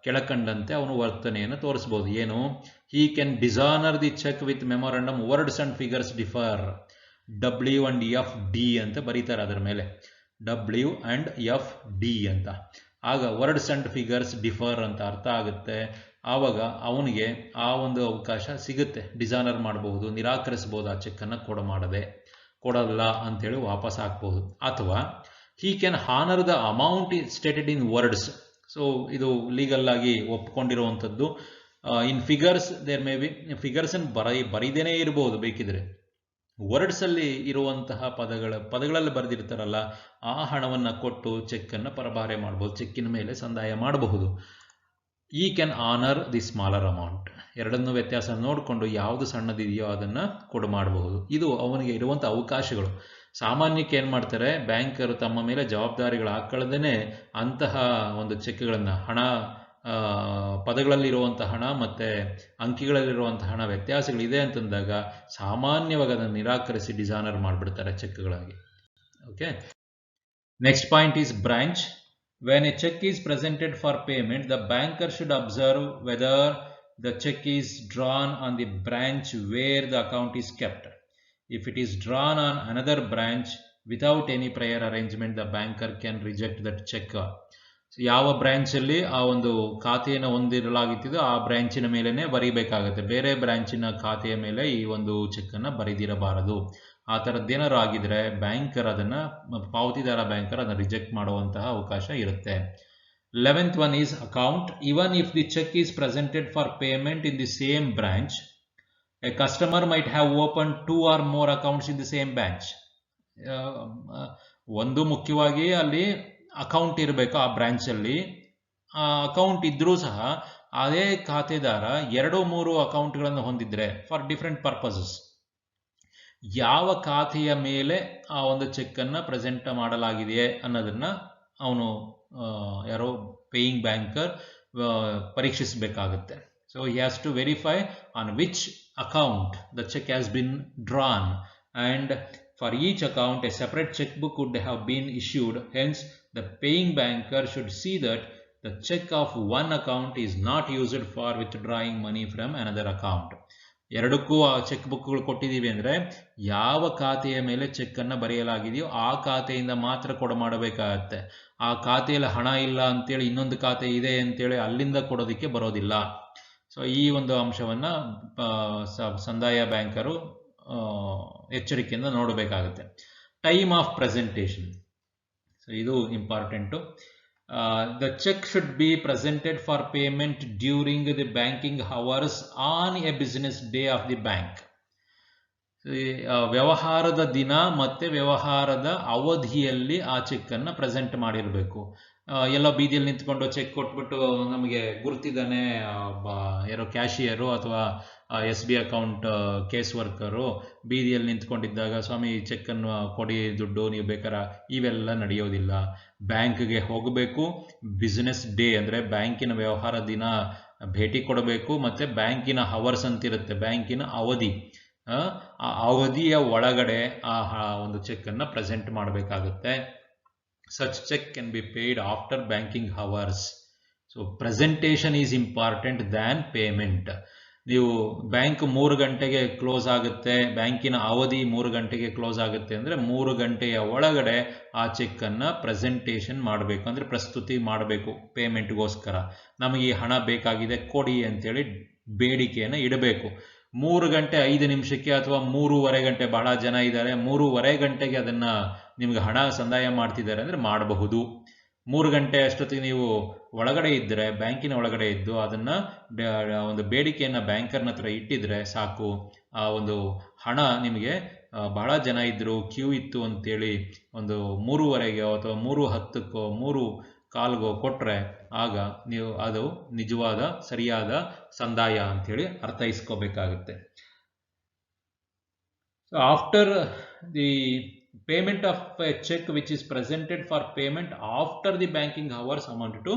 ಕೆಳಕಂಡಂತೆ ಅವನು ವರ್ತನೆಯನ್ನು ತೋರಿಸ್ಬೋದು. ಏನು? He can dishonour the cheque with memorandum, words and figures differ. W and FD ಅಂತ ಬರೀತಾರೆ ಅದರ ಮೇಲೆ, W and FD ಅಂತ. ಆಗ ವರ್ಡ್ಸ್ ಅಂಡ್ ಫಿಗರ್ಸ್ ಡಿಫರ್ ಅಂತ ಅರ್ಥ ಆಗುತ್ತೆ. ಆವಾಗ ಅವನಿಗೆ ಆ ಒಂದು ಅವಕಾಶ ಸಿಗುತ್ತೆ, ಡಿಸಾನರ್ ಮಾಡಬಹುದು, ನಿರಾಕರಿಸಬಹುದು, ಆ ಚೆಕ್ಕನ್ನು ಕೊಡಲ್ಲ ಅಂತೇಳಿ ವಾಪಸ್ ಹಾಕ್ಬಹುದು. ಅಥವಾ he can honor the amount stated in words. So ಇದು ಲೀಗಲ್ ಆಗಿ ಒಪ್ಕೊಂಡಿರುವಂಥದ್ದು. In figures there may be, figures ಬರೀದೇನೆ ಇರಬಹುದು ಬೇಕಿದ್ರೆ, ವರ್ಡ್ಸ್ ಅಲ್ಲಿ ಇರುವಂತಹ ಪದಗಳಲ್ಲಿ ಬರೆದಿರ್ತಾರಲ್ಲ ಆ ಹಣವನ್ನು ಕೊಟ್ಟು ಚೆಕ್ಕನ್ನು ಪರಭಾರೆ ಮಾಡಬಹುದು, ಚೆಕ್ಕಿನ ಮೇಲೆ ಸಂದಾಯ ಮಾಡಬಹುದು. ಈ can honour the smaller amount. ಎರಡನ್ನೂ ವ್ಯತ್ಯಾಸ ನೋಡಿಕೊಂಡು ಯಾವುದು ಸಣ್ಣದಿದೆಯೋ ಅದನ್ನು ಮಾಡಬಹುದು. ಇದು ಅವನಿಗೆ ಇರುವಂಥ ಅವಕಾಶಗಳು. ಸಾಮಾನ್ಯಕ್ಕೆ ಏನು ಮಾಡ್ತಾರೆ, ಬ್ಯಾಂಕರು ತಮ್ಮ ಮೇಲೆ ಜವಾಬ್ದಾರಿಗಳು ಹಾಕೊಳ್ಳದೇನೆ ಅಂತಹ ಒಂದು ಚೆಕ್ಗಳನ್ನು, ಹಣ ಪದಗಳಲ್ಲಿರುವಂಥ ಹಣ ಮತ್ತು ಅಂಕಿಗಳಲ್ಲಿರುವಂಥ ಹಣ ವ್ಯತ್ಯಾಸಗಳಿದೆ ಅಂತಂದಾಗ ಸಾಮಾನ್ಯವಾಗಿ ಅದನ್ನು ನಿರಾಕರಿಸಿ ಡಿಸಾನರ್ ಮಾಡಿಬಿಡ್ತಾರೆ ಚೆಕ್ಗಳಾಗಿ. Okay, next point is branch. When a check is presented for payment, the banker should observe whether the check is drawn on the branch where the account is kept. If it is drawn on another branch without any prior arrangement, the banker can reject that check. ಯಾವ ಬ್ರಾಂಚಲ್ಲಿ ಆ ಒಂದು ಖಾತೆಯನ್ನು ಹೊಂದಿರಲಾಗುತ್ತಿದೋ ಆ ಬ್ರಾಂಚಿನ ಮೇಲೇ ಬರೀಬೇಕಾಗುತ್ತೆ, ಬೇರೆ ಬ್ರಾಂಚಿನ ಖಾತೆಯ ಮೇಲೆ ಈ ಒಂದು ಚೆಕ್ಕನ್ನು ಬರೆದಿರಬಾರದು. ಆ ಥರದ್ದೇನಾದ್ರು ಆಗಿದ್ರೆ ಬ್ಯಾಂಕರ್ ಅದನ್ನು, ಪಾವತಿದಾರ ಬ್ಯಾಂಕರ್ ಅದನ್ನು ರಿಜೆಕ್ಟ್ ಮಾಡುವಂತಹ ಅವಕಾಶ ಇರುತ್ತೆ. 11th one is account. Even if the check is presented for payment in the same branch, a customer might have opened 2 or more accounts in the same branch. ಒಂದು ಮುಖ್ಯವಾಗಿ ಅಲ್ಲಿ account ಇರಬೇಕು ಆ ಬ್ರಾಂಚಲ್ಲಿ. ಆ ಅಕೌಂಟ್ ಇದ್ರೂ ಸಹ ಅದೇ ಖಾತೆದಾರ 2-3 ಅಕೌಂಟ್ಗಳನ್ನು ಹೊಂದಿದ್ರೆ ಫಾರ್ ಡಿಫ್ರೆಂಟ್ ಪರ್ಪಸಸ್, ಯಾವ ಖಾತೆಯ ಮೇಲೆ ಆ ಒಂದು ಚೆಕ್ಕನ್ನು ಪ್ರೆಸೆಂಟ್ ಮಾಡಲಾಗಿದೆ ಅನ್ನೋದನ್ನು ಅವನು ಯಾರೋ ಪೇಯಿಂಗ್ ಬ್ಯಾಂಕರ್ ಪರೀಕ್ಷಿಸಬೇಕಾಗುತ್ತೆ. So he has to verify on which account the cheque has been drawn, and for each account a separate checkbook would have been issued. Hence the paying banker should see that the check of one account is not used for withdrawing money from another account. ಎರಡಕ್ಕೂ ಆ check ಬುಕ್ಗಳು ಕೊಟ್ಟಿದ್ದೀವಿ ಅಂದರೆ ಯಾವ ಖಾತೆಯ ಮೇಲೆ ಚೆಕ್ಕನ್ನು ಬರೆಯಲಾಗಿದೆಯೋ ಆ ಖಾತೆಯಿಂದ ಮಾತ್ರ ಮಾಡಬೇಕಾಗತ್ತೆ. ಆ ಖಾತೆಯಲ್ಲಿ ಹಣ ಇಲ್ಲ ಅಂತೇಳಿ ಇನ್ನೊಂದು ಖಾತೆ ಇದೆ ಅಂತೇಳಿ ಅಲ್ಲಿಂದ ಕೊಡೋದಕ್ಕೆ ಬರೋದಿಲ್ಲ. ಸೊ ಈ ಒಂದು ಅಂಶವನ್ನು ಸಂದಾಯ ಬ್ಯಾಂಕರು ಎಚ್ಚರಿಕೆಯಿಂದ ನೋಡಬೇಕಾಗುತ್ತೆ. ಟೈಮ್ ಆಫ್ ಪ್ರೆಸೆಂಟೇಷನ್, ಸೊ ಇದು important. The cheque should be presented for payment during the banking hours on a business day of the bank. ವ್ಯವಹಾರದ ದಿನ ಮತ್ತು ವ್ಯವಹಾರದ ಅವಧಿಯಲ್ಲಿ ಆ ಚೆಕ್ಕನ್ನು ಪ್ರೆಸೆಂಟ್ ಮಾಡಿರಬೇಕು. ಎಲ್ಲೋ ಬೀದಿಯಲ್ಲಿ ನಿಂತ್ಕೊಂಡು ಚೆಕ್ ಕೊಟ್ಬಿಟ್ಟು ನಮಗೆ ಗುರ್ತಿದ್ದಾನೆ ಯಾರೋ ಕ್ಯಾಶಿಯರು ಅಥವಾ SB ಅಕೌಂಟ್ ಕೇಸ್ ವರ್ಕರು ಬೀದಿಯಲ್ಲಿ ನಿಂತ್ಕೊಂಡಿದ್ದಾಗ ಸ್ವಾಮಿ ಚೆಕ್ಕನ್ನು ಕೊಡಿ, ದುಡ್ಡು ನೀವು ಬೇಕಾರೆ, ಇವೆಲ್ಲ ನಡೆಯೋದಿಲ್ಲ. ಬ್ಯಾಂಕ್ಗೆ ಹೋಗಬೇಕು, ಬಿಸ್ನೆಸ್ ಡೇ ಅಂದರೆ ಬ್ಯಾಂಕಿನ ವ್ಯವಹಾರ ದಿನ ಭೇಟಿ ಕೊಡಬೇಕು, ಮತ್ತು ಬ್ಯಾಂಕಿನ ಅವರ್ಸ್ ಅಂತಿರುತ್ತೆ, ಬ್ಯಾಂಕಿನ ಅವಧಿ, ಆ ಅವಧಿಯ ಒಳಗಡೆ ಆ ಒಂದು ಚೆಕ್ಕನ್ನು ಪ್ರೆಸೆಂಟ್ ಮಾಡಬೇಕಾಗುತ್ತೆ. Such check can be paid after banking hours. So presentation is important than payment. ನೀವು ಬ್ಯಾಂಕ್ 3 ಗಂಟೆಗೆ ಕ್ಲೋಸ್ ಆಗುತ್ತೆ, ಬ್ಯಾಂಕಿನ ಅವಧಿ 3 ಗಂಟೆಗೆ ಕ್ಲೋಸ್ ಆಗುತ್ತೆ ಅಂದರೆ 3 ಗಂಟೆಯ ಒಳಗಡೆ ಆ ಚೆಕ್ಕನ್ನು ಪ್ರೆಸೆಂಟೇಷನ್ ಮಾಡಬೇಕು, ಅಂದರೆ ಪ್ರಸ್ತುತಿ ಮಾಡಬೇಕು. ಪೇಮೆಂಟ್ಗೋಸ್ಕರ ನಮಗೆ ಈ ಹಣ ಬೇಕಾಗಿದೆ ಕೊಡಿ ಅಂತೇಳಿ ಬೇಡಿಕೆಯನ್ನು ಇಡಬೇಕು. 3 ಗಂಟೆ 5 ನಿಮಿಷಕ್ಕೆ ಅಥವಾ 3:15 ಗಂಟೆ, ಬಹಳ ಜನ ಇದ್ದಾರೆ 3:15 ಗಂಟೆಗೆ ಅದನ್ನು ನಿಮ್ಗೆ ಹಣ ಸಂದಾಯ ಮಾಡ್ತಿದ್ದಾರೆ ಅಂದರೆ ಮಾಡಬಹುದು. 3 ಗಂಟೆ ಅಷ್ಟೊತ್ತಿಗೆ ನೀವು ಒಳಗಡೆ ಇದ್ದರೆ, ಬ್ಯಾಂಕಿನ ಒಳಗಡೆ ಇದ್ದು ಅದನ್ನು ಒಂದು ಬೇಡಿಕೆಯನ್ನು ಬ್ಯಾಂಕರ್ನ ಹತ್ರ ಇಟ್ಟಿದ್ರೆ ಸಾಕು. ಆ ಒಂದು ಹಣ ನಿಮಗೆ ಬಹಳ ಜನ ಇದ್ದರು, ಕ್ಯೂ ಇತ್ತು ಅಂತೇಳಿ ಒಂದು 3:15 ಅಥವಾ 3:10 3:15 ಕೊಟ್ಟರೆ ಆಗ ನೀವು ಅದು ನಿಜವಾದ ಸರಿಯಾದ ಸಂದಾಯ ಅಂಥೇಳಿ ಅರ್ಥೈಸ್ಕೋಬೇಕಾಗುತ್ತೆ. So after the payment of a check which is presented for payment after the banking hours amounted to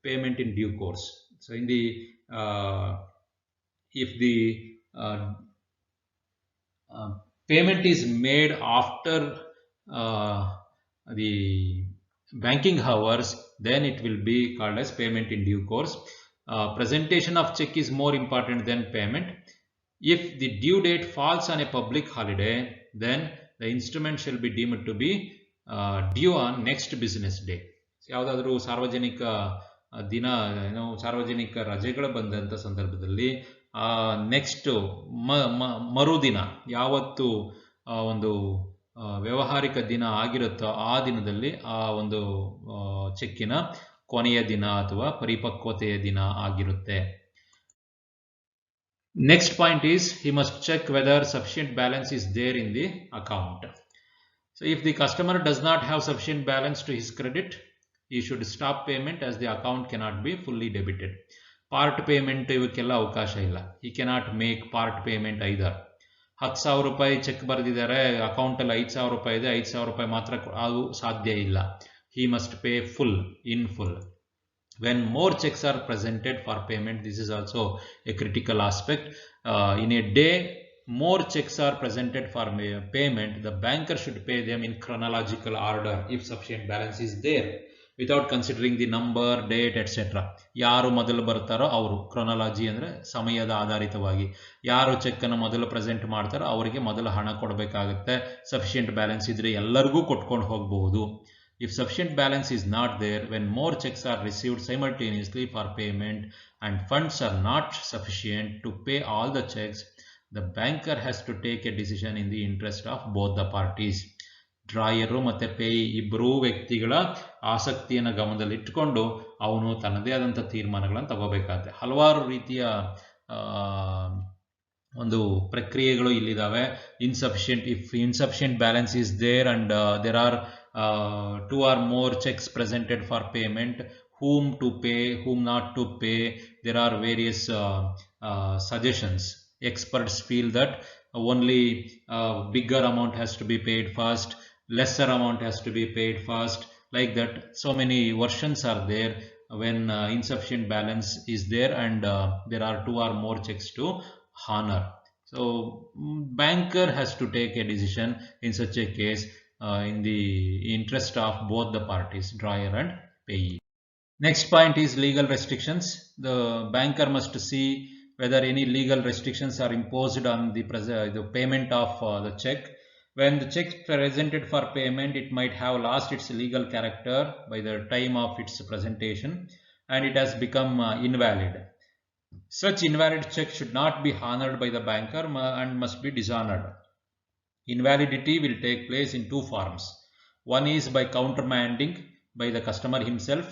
payment in due course. So in the if the payment is made after the banking hours, then it will be called as payment in due course. Presentation of check is more important than payment. If the due date falls on a public holiday, then the instrument shall be deemed to be due on next business day. ಯಾವುದಾದ್ರೂ ಸಾರ್ವಜನಿಕ ದಿನ ಸಾರ್ವಜನಿಕ ರಜೆಗಳು ಬಂದಂಥ ಸಂದರ್ಭದಲ್ಲಿ next ಮರುದಿನ ಯಾವತ್ತು ಒಂದು ವ್ಯಾವಹಾರಿಕ ದಿನ ಆಗಿರುತ್ತೋ ಆ ದಿನದಲ್ಲಿ ಆ ಒಂದು ಚೆಕ್ಕಿನ ಕೊನೆಯ ದಿನ ಅಥವಾ ಪರಿಪಕ್ವತೆಯ ದಿನ ಆಗಿರುತ್ತೆ. Next point is he must check whether sufficient balance is there in the account. So if the customer does not have sufficient balance to his credit, he should stop payment as the account cannot be fully debited. Part payment ಇವಕ್ಕೆಲ್ಲ ಅವಕಾಶ ಇಲ್ಲ. He cannot make part payment either. 10,000 ರೂಪಾಯಿ check ಬರೆದಿದ್ದಾರೆ, ಅಕೌಂಟಲ್ಲಿ 5,000 ರೂಪಾಯಿ ಇದೆ, 5,000 ರೂಪಾಯಿ ಮಾತ್ರ ಅದು ಸಾಧ್ಯ ಇಲ್ಲ. He must pay full, in full. When more checks are presented for payment, this is also a critical aspect. In a day, more checks are presented for payment, the banker should pay them in chronological order if sufficient balance is there, without considering the number, date, etc. ಯಾರು ಮೊದಲು ಬರ್ತಾರೋ ಅವರು, chronology ಅಂದರೆ ಸಮಯದ ಆಧಾರಿತವಾಗಿ ಯಾರು ಚೆಕ್ಕನ್ನು ಮೊದಲು ಪ್ರೆಸೆಂಟ್ ಮಾಡ್ತಾರೋ ಅವರಿಗೆ ಮೊದಲು ಹಣ ಕೊಡಬೇಕಾಗುತ್ತೆ. ಸಫಿಷಿಯೆಂಟ್ ಬ್ಯಾಲೆನ್ಸ್ ಇದ್ರೆ ಎಲ್ಲರಿಗೂ ಕೊಟ್ಕೊಂಡು ಹೋಗಬಹುದು. If sufficient balance is not there, when more checks are received simultaneously for payment and funds are not sufficient to pay all the checks, the banker has to take a decision in the interest of both the parties. ಡ್ರಾಯರು ಮತ್ತು ಪೇಯಿ ಇಬ್ಬರೂ ವ್ಯಕ್ತಿಗಳ ಆಸಕ್ತಿಯನ್ನು ಗಮನದಲ್ಲಿಟ್ಟುಕೊಂಡು ಅವನು ತನ್ನದೇ ಆದಂಥ ತೀರ್ಮಾನಗಳನ್ನು ತಗೋಬೇಕಾಗುತ್ತೆ. ಹಲವಾರು ರೀತಿಯ ಒಂದು ಪ್ರಕ್ರಿಯೆಗಳು ಇಲ್ಲಿದ್ದಾವೆ. If insufficient balance is there and there are 2 or more checks presented for payment, whom to pay, whom not to pay, there are various suggestions. Experts feel that only bigger amount has to be paid first, lesser amount has to be paid first, like that. So many versions are there when insufficient balance is there and there are 2 or more checks to honor. So banker has to take a decision in such a case in the interest of both the parties, drawer and payee. Next point is legal restrictions. The banker must see whether any legal restrictions are imposed on the payment of the check. When the check presented for payment, it might have lost its legal character by the time of its presentation and it has become invalid. Such invalid check should not be honored by the banker and must be dishonored. Invalidity will take place in 2 forms. One is by countermanding by the customer himself,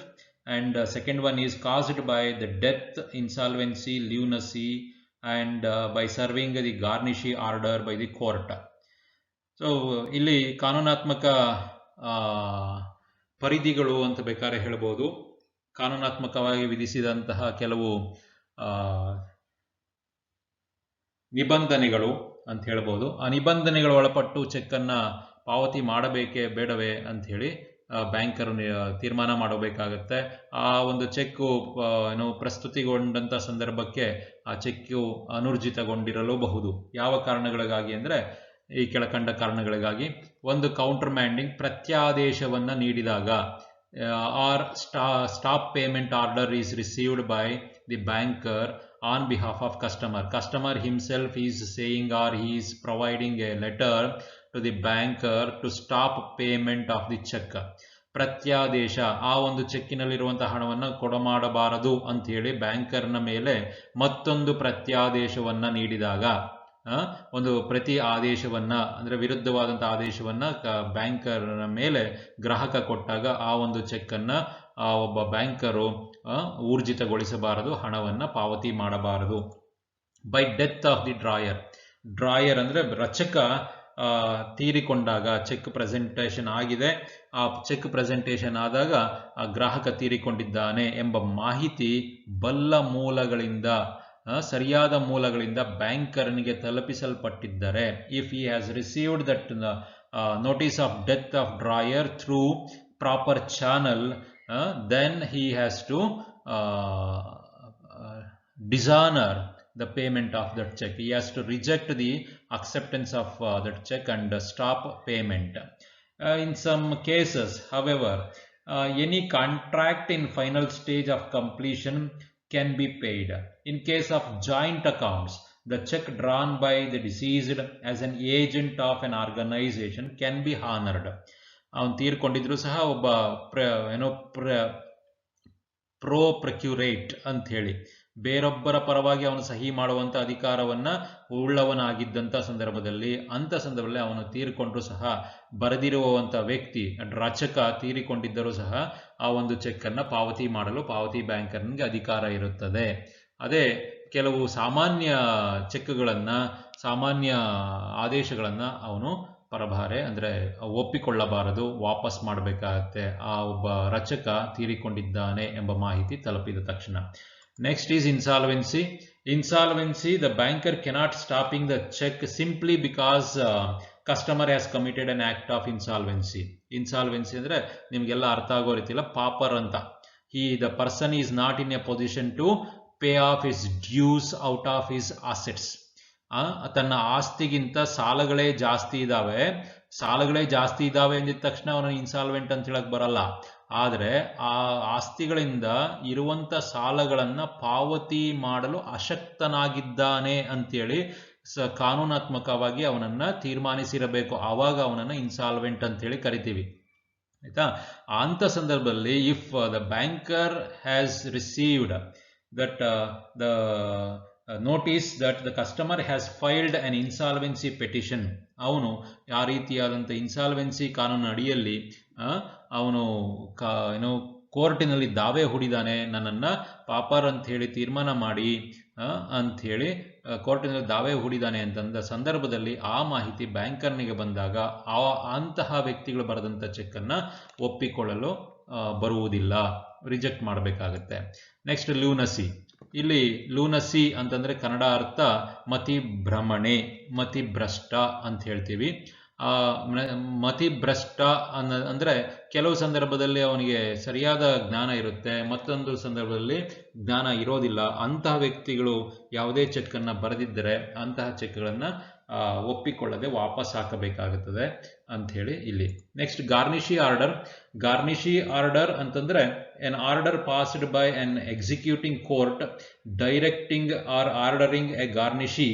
and second one is caused by the death, insolvency, lunacy, and by serving the garnishee order by the court. So ಇಲ್ಲಿ ಕಾನೂನಾತ್ಮಕ ಪರಿಧಿಗಳು ಅಂತ ಬೇಕಾದ್ರೆ ಹೇಳ್ಬೋದು. ಕಾನೂನಾತ್ಮಕವಾಗಿ ವಿಧಿಸಿದಂತಹ ಕೆಲವು ನಿಬಂಧನೆಗಳು ಅಂತ ಹೇಳ್ಬೋದು. ಆ ನಿಬಂಧನೆಗಳು ಒಳಪಟ್ಟು ಚೆಕ್ಕನ್ನು ಪಾವತಿ ಮಾಡಬೇಕೇ ಬೇಡವೇ ಅಂಥೇಳಿ ಬ್ಯಾಂಕರು ತೀರ್ಮಾನ ಮಾಡಬೇಕಾಗತ್ತೆ. ಆ ಒಂದು ಚೆಕ್ಕು ಪ್ರಸ್ತುತಿಗೊಂಡಂಥ ಸಂದರ್ಭಕ್ಕೆ ಆ ಚೆಕ್ಕು ಅನೂರ್ಜಿತಗೊಂಡಿರಲೂಬಹುದು. ಯಾವ ಕಾರಣಗಳಿಗಾಗಿ ಅಂದರೆ ಈ ಕೆಳಕಂಡ ಕಾರಣಗಳಿಗಾಗಿ. ಒಂದು ಕೌಂಟರ್ಮ್ಯಾಂಡಿಂಗ್, ಪ್ರತ್ಯಾದೇಶವನ್ನು ನೀಡಿದಾಗ, or stop payment order is received by the banker on behalf of customer himself is saying or he is providing a letter to the banker to stop payment of the check. ಪ್ರತ್ಯಾದೇಶ, ಆ ಒಂದು ಚೆಕ್ಕಿನಲ್ಲಿರುವಂತಹ ಹಣವನ್ನು ಕೊಡಮಾಡಬಾರದು ಅಂಥೇಳಿ ಬ್ಯಾಂಕರ್ನ ಮೇಲೆ ಮತ್ತೊಂದು ಪ್ರತ್ಯಾದೇಶವನ್ನು ನೀಡಿದಾಗ, ಒಂದು ಪ್ರತಿ ಆದೇಶವನ್ನ ಅಂದರೆ ವಿರುದ್ಧವಾದಂಥ ಆದೇಶವನ್ನ ಬ್ಯಾಂಕರ್ನ ಮೇಲೆ ಗ್ರಾಹಕ ಕೊಟ್ಟಾಗ ಆ ಒಂದು ಚೆಕ್ಕನ್ನು ಒಬ್ಬ ಬ್ಯಾಂಕರು ಊರ್ಜಿತಗೊಳಿಸಬಾರದು, ಹಣವನ್ನು ಪಾವತಿ ಮಾಡಬಾರದು. By death of the drawer ಅಂದರೆ ರಚಕ ತೀರಿಕೊಂಡಾಗ, ಚೆಕ್ ಪ್ರೆಸೆಂಟೇಷನ್ ಆಗಿದೆ, ಆ ಚೆಕ್ ಪ್ರೆಸೆಂಟೇಷನ್ ಆದಾಗ ಆ ಗ್ರಾಹಕ ತೀರಿಕೊಂಡಿದ್ದಾನೆ ಎಂಬ ಮಾಹಿತಿ ಬಲ್ಲ ಮೂಲಗಳಿಂದ, ಸರಿಯಾದ ಮೂಲಗಳಿಂದ ಬ್ಯಾಂಕರ್ನಿಗೆ ತಲುಪಿಸಲ್ಪಟ್ಟಿದ್ದರೆ, if he has received that notice of death of drawer through proper channel, then he has to dishonor the payment of that check. He has to reject the acceptance of that check and stop payment. In some cases, however, any contract in final stage of completion can be paid. In case of joint accounts, the check drawn by the deceased as an agent of an organization can be honored. ಅವನು ತೀರ್ಕೊಂಡಿದ್ರು ಸಹ ಒಬ್ಬ pro ಪ್ರಕ್ಯುರೇಟ್ ಅಂತ ಹೇಳಿ ಬೇರೊಬ್ಬರ ಪರವಾಗಿ ಅವನು ಸಹಿ ಮಾಡುವಂಥ ಅಧಿಕಾರವನ್ನು ಉಳ್ಳವನಾಗಿದ್ದಂಥ ಸಂದರ್ಭದಲ್ಲಿ ಅವನು ತೀರಿಕೊಂಡ್ರು ಸಹ ಬರೆದಿರುವಂಥ ವ್ಯಕ್ತಿ ರಚಕ ತೀರಿಕೊಂಡಿದ್ದರೂ ಸಹ ಆ ಒಂದು ಚೆಕ್ಕನ್ನು ಪಾವತಿ ಮಾಡಲು ಪಾವತಿ ಬ್ಯಾಂಕರ್ನಿಗೆ ಅಧಿಕಾರ ಇರುತ್ತದೆ. ಅದೇ ಕೆಲವು ಸಾಮಾನ್ಯ ಚೆಕ್ಗಳನ್ನು ಸಾಮಾನ್ಯ ಆದೇಶಗಳನ್ನು ಅವನು ಪರಭಾರೆ ಅಂದರೆ ಒಪ್ಪಿಕೊಳ್ಳಬಾರದು, ವಾಪಸ್ ಮಾಡಬೇಕಾಗತ್ತೆ ಆ ಒಬ್ಬ ರಚಕ ತೀರಿಕೊಂಡಿದ್ದಾನೆ ಎಂಬ ಮಾಹಿತಿ ತಲುಪಿದ ತಕ್ಷಣ. Next is insolvency. Insolvency, the banker cannot stopping the check simply because customer has committed an act of insolvency. Insolvency ಅಂದರೆ ನಿಮಗೆಲ್ಲ ಅರ್ಥ ಆಗೋ ರೀತಿಲ್ಲ, ಪಾಪರ್ ಅಂತ. The person is not in a position to pay off his dues out of his assets. ತನ್ನ ಆಸ್ತಿಗಿಂತ ಸಾಲಗಳೇ ಜಾಸ್ತಿ ಇದ್ದಾವೆ ಅಂದಿದ ತಕ್ಷಣ ಅವನು ಇನ್ಸಾಲ್ವೆಂಟ್ ಅಂತ ಹೇಳಕ್ ಬರಲ್ಲ. ಆದರೆ ಆ ಆಸ್ತಿಗಳಿಂದ ಇರುವಂತ ಸಾಲಗಳನ್ನು ಪಾವತಿ ಮಾಡಲು ಅಶಕ್ತನಾಗಿದ್ದಾನೆ ಅಂತೇಳಿ ಕಾನೂನಾತ್ಮಕವಾಗಿ ಅವನನ್ನ ತೀರ್ಮಾನಿಸಿರಬೇಕು. ಆವಾಗ ಅವನನ್ನ ಇನ್ಸಾಲ್ವೆಂಟ್ ಅಂತೇಳಿ ಕರಿತೀವಿ, ಆಯ್ತಾ. ಅಂತ ಸಂದರ್ಭದಲ್ಲಿ if the banker has received that the notice that the customer has filed an insolvency petition, ಅವನು ಆ ರೀತಿಯಾದಂಥ ಇನ್ಸಾಲ್ವೆನ್ಸಿ ಕಾನೂನು ಅಡಿಯಲ್ಲಿ ಅವನು ಕೋರ್ಟಿನಲ್ಲಿ ದಾವೆ ಹೂಡಿದಾನೆ, ನನ್ನನ್ನು ಪಾಪರ್ ಅಂತ ಹೇಳಿ ತೀರ್ಮಾನ ಮಾಡಿ ಅಂಥೇಳಿ ಕೋರ್ಟಿನಲ್ಲಿ ದಾವೆ ಹೂಡಿದಾನೆ ಅಂತಂದ ಸಂದರ್ಭದಲ್ಲಿ ಆ ಮಾಹಿತಿ ಬ್ಯಾಂಕರ್ನಿಗೆ ಬಂದಾಗ ಅಂತಹ ವ್ಯಕ್ತಿಗಳು ಬರೆದಂಥ ಚೆಕ್ಕನ್ನು ಒಪ್ಪಿಕೊಳ್ಳಲು ಬರುವುದಿಲ್ಲ, ರಿಜೆಕ್ಟ್ ಮಾಡಬೇಕಾಗತ್ತೆ. ನೆಕ್ಸ್ಟ್ ಲೂನಸಿ. ಇಲ್ಲಿ ಲೂನಸಿ ಅಂತಂದ್ರೆ ಕನ್ನಡ ಅರ್ಥ ಮತಿಭ್ರಮಣೆ, ಮತಿಭ್ರಷ್ಟ ಅಂತ ಹೇಳ್ತೀವಿ. ಮತಿಭ್ರಷ್ಟ ಅಂದ್ರೆ ಕೆಲವು ಸಂದರ್ಭದಲ್ಲಿ ಅವನಿಗೆ ಸರಿಯಾದ ಜ್ಞಾನ ಇರುತ್ತೆ, ಮತ್ತೊಂದು ಸಂದರ್ಭದಲ್ಲಿ ಜ್ಞಾನ ಇರೋದಿಲ್ಲ. ಅಂತಹ ವ್ಯಕ್ತಿಗಳು ಯಾವುದೇ ಚೆಕ್ಕನ್ನು ಬರೆದಿದ್ದರೆ ಅಂತಹ ಚೆಕ್ಗಳನ್ನು ಒಪ್ಪಿಕೊಳ್ಳದೆ ವಾಪಸ್ ಹಾಕಬೇಕಾಗುತ್ತದೆ ಅಂತ ಹೇಳಿ ಇಲ್ಲಿ. Next garnishee order. Garnishee order ಅಂತಂದ್ರೆ an order passed by an executing court directing or ordering a garnishee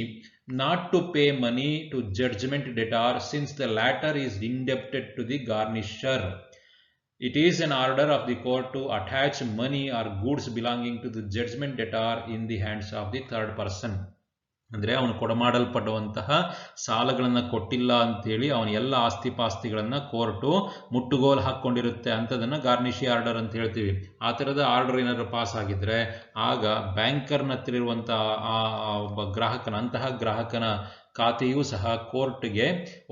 not to pay money to judgment debtor since the latter is indebted to the garnisher. It is an order of the court to attach money or goods belonging to the judgment debtor in the hands of the third person. ಅಂದರೆ ಅವನು ಕೊಡಮಾಡಲ್ಪಡುವಂತಹ ಸಾಲಗಳನ್ನು ಕೊಟ್ಟಿಲ್ಲ ಅಂತೇಳಿ ಅವನ ಎಲ್ಲ ಆಸ್ತಿ ಪಾಸ್ತಿಗಳನ್ನು court ಮುಟ್ಟುಗೋಲು ಹಾಕ್ಕೊಂಡಿರುತ್ತೆ, ಅಂಥದನ್ನು ಗಾರ್ನಿಷಿ order ಅಂತ ಹೇಳ್ತೀವಿ. ಆ ಥರದ ಆರ್ಡರ್ ಏನಾದರೂ ಪಾಸ್ ಆಗಿದ್ರೆ ಆಗ ಬ್ಯಾಂಕರ್ನ ಹತ್ತಿರ ಇರುವಂತಹ ಒಬ್ಬ ಅಂತಹ ಗ್ರಾಹಕನ ಖಾತೆಯೂ ಸಹ ಕೋರ್ಟ್ಗೆ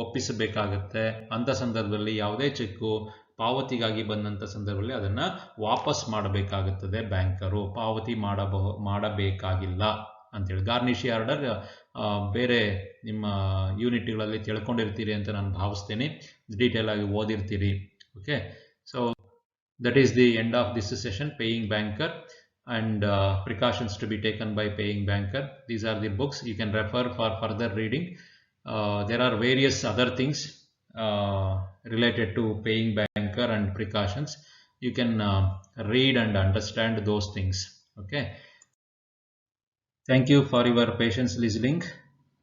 ಒಪ್ಪಿಸಬೇಕಾಗತ್ತೆ. ಅಂಥ ಸಂದರ್ಭದಲ್ಲಿ ಯಾವುದೇ ಚೆಕ್ಕು ಪಾವತಿಗಾಗಿ ಬಂದಂಥ ಸಂದರ್ಭದಲ್ಲಿ ಅದನ್ನು ವಾಪಸ್ ಮಾಡಬೇಕಾಗುತ್ತದೆ ಬ್ಯಾಂಕರು, ಪಾವತಿ ಮಾಡಬೇಕಾಗಿಲ್ಲ ಅಂತೇಳಿ. ಗಾರ್ನಿಷಿ ಆರ್ಡರ್ ಬೇರೆ ನಿಮ್ಮ ಯೂನಿಟ್ಗಳಲ್ಲಿ ತಿಳ್ಕೊಂಡಿರ್ತೀರಿ ಅಂತ ನಾನು ಭಾವಿಸ್ತೇನೆ, ಡೀಟೇಲ್ ಆಗಿ ಓದಿರ್ತೀರಿ. Okay, so that is the end of this session, paying banker and precautions to be taken by paying banker. These are the books you can refer for further reading. There are various other things related to paying banker and precautions. You can read and understand those things. Okay. Thank you for your patience listening.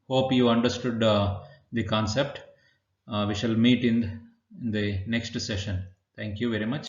Hope you understood the concept. We shall meet in the next session. Thank you very much.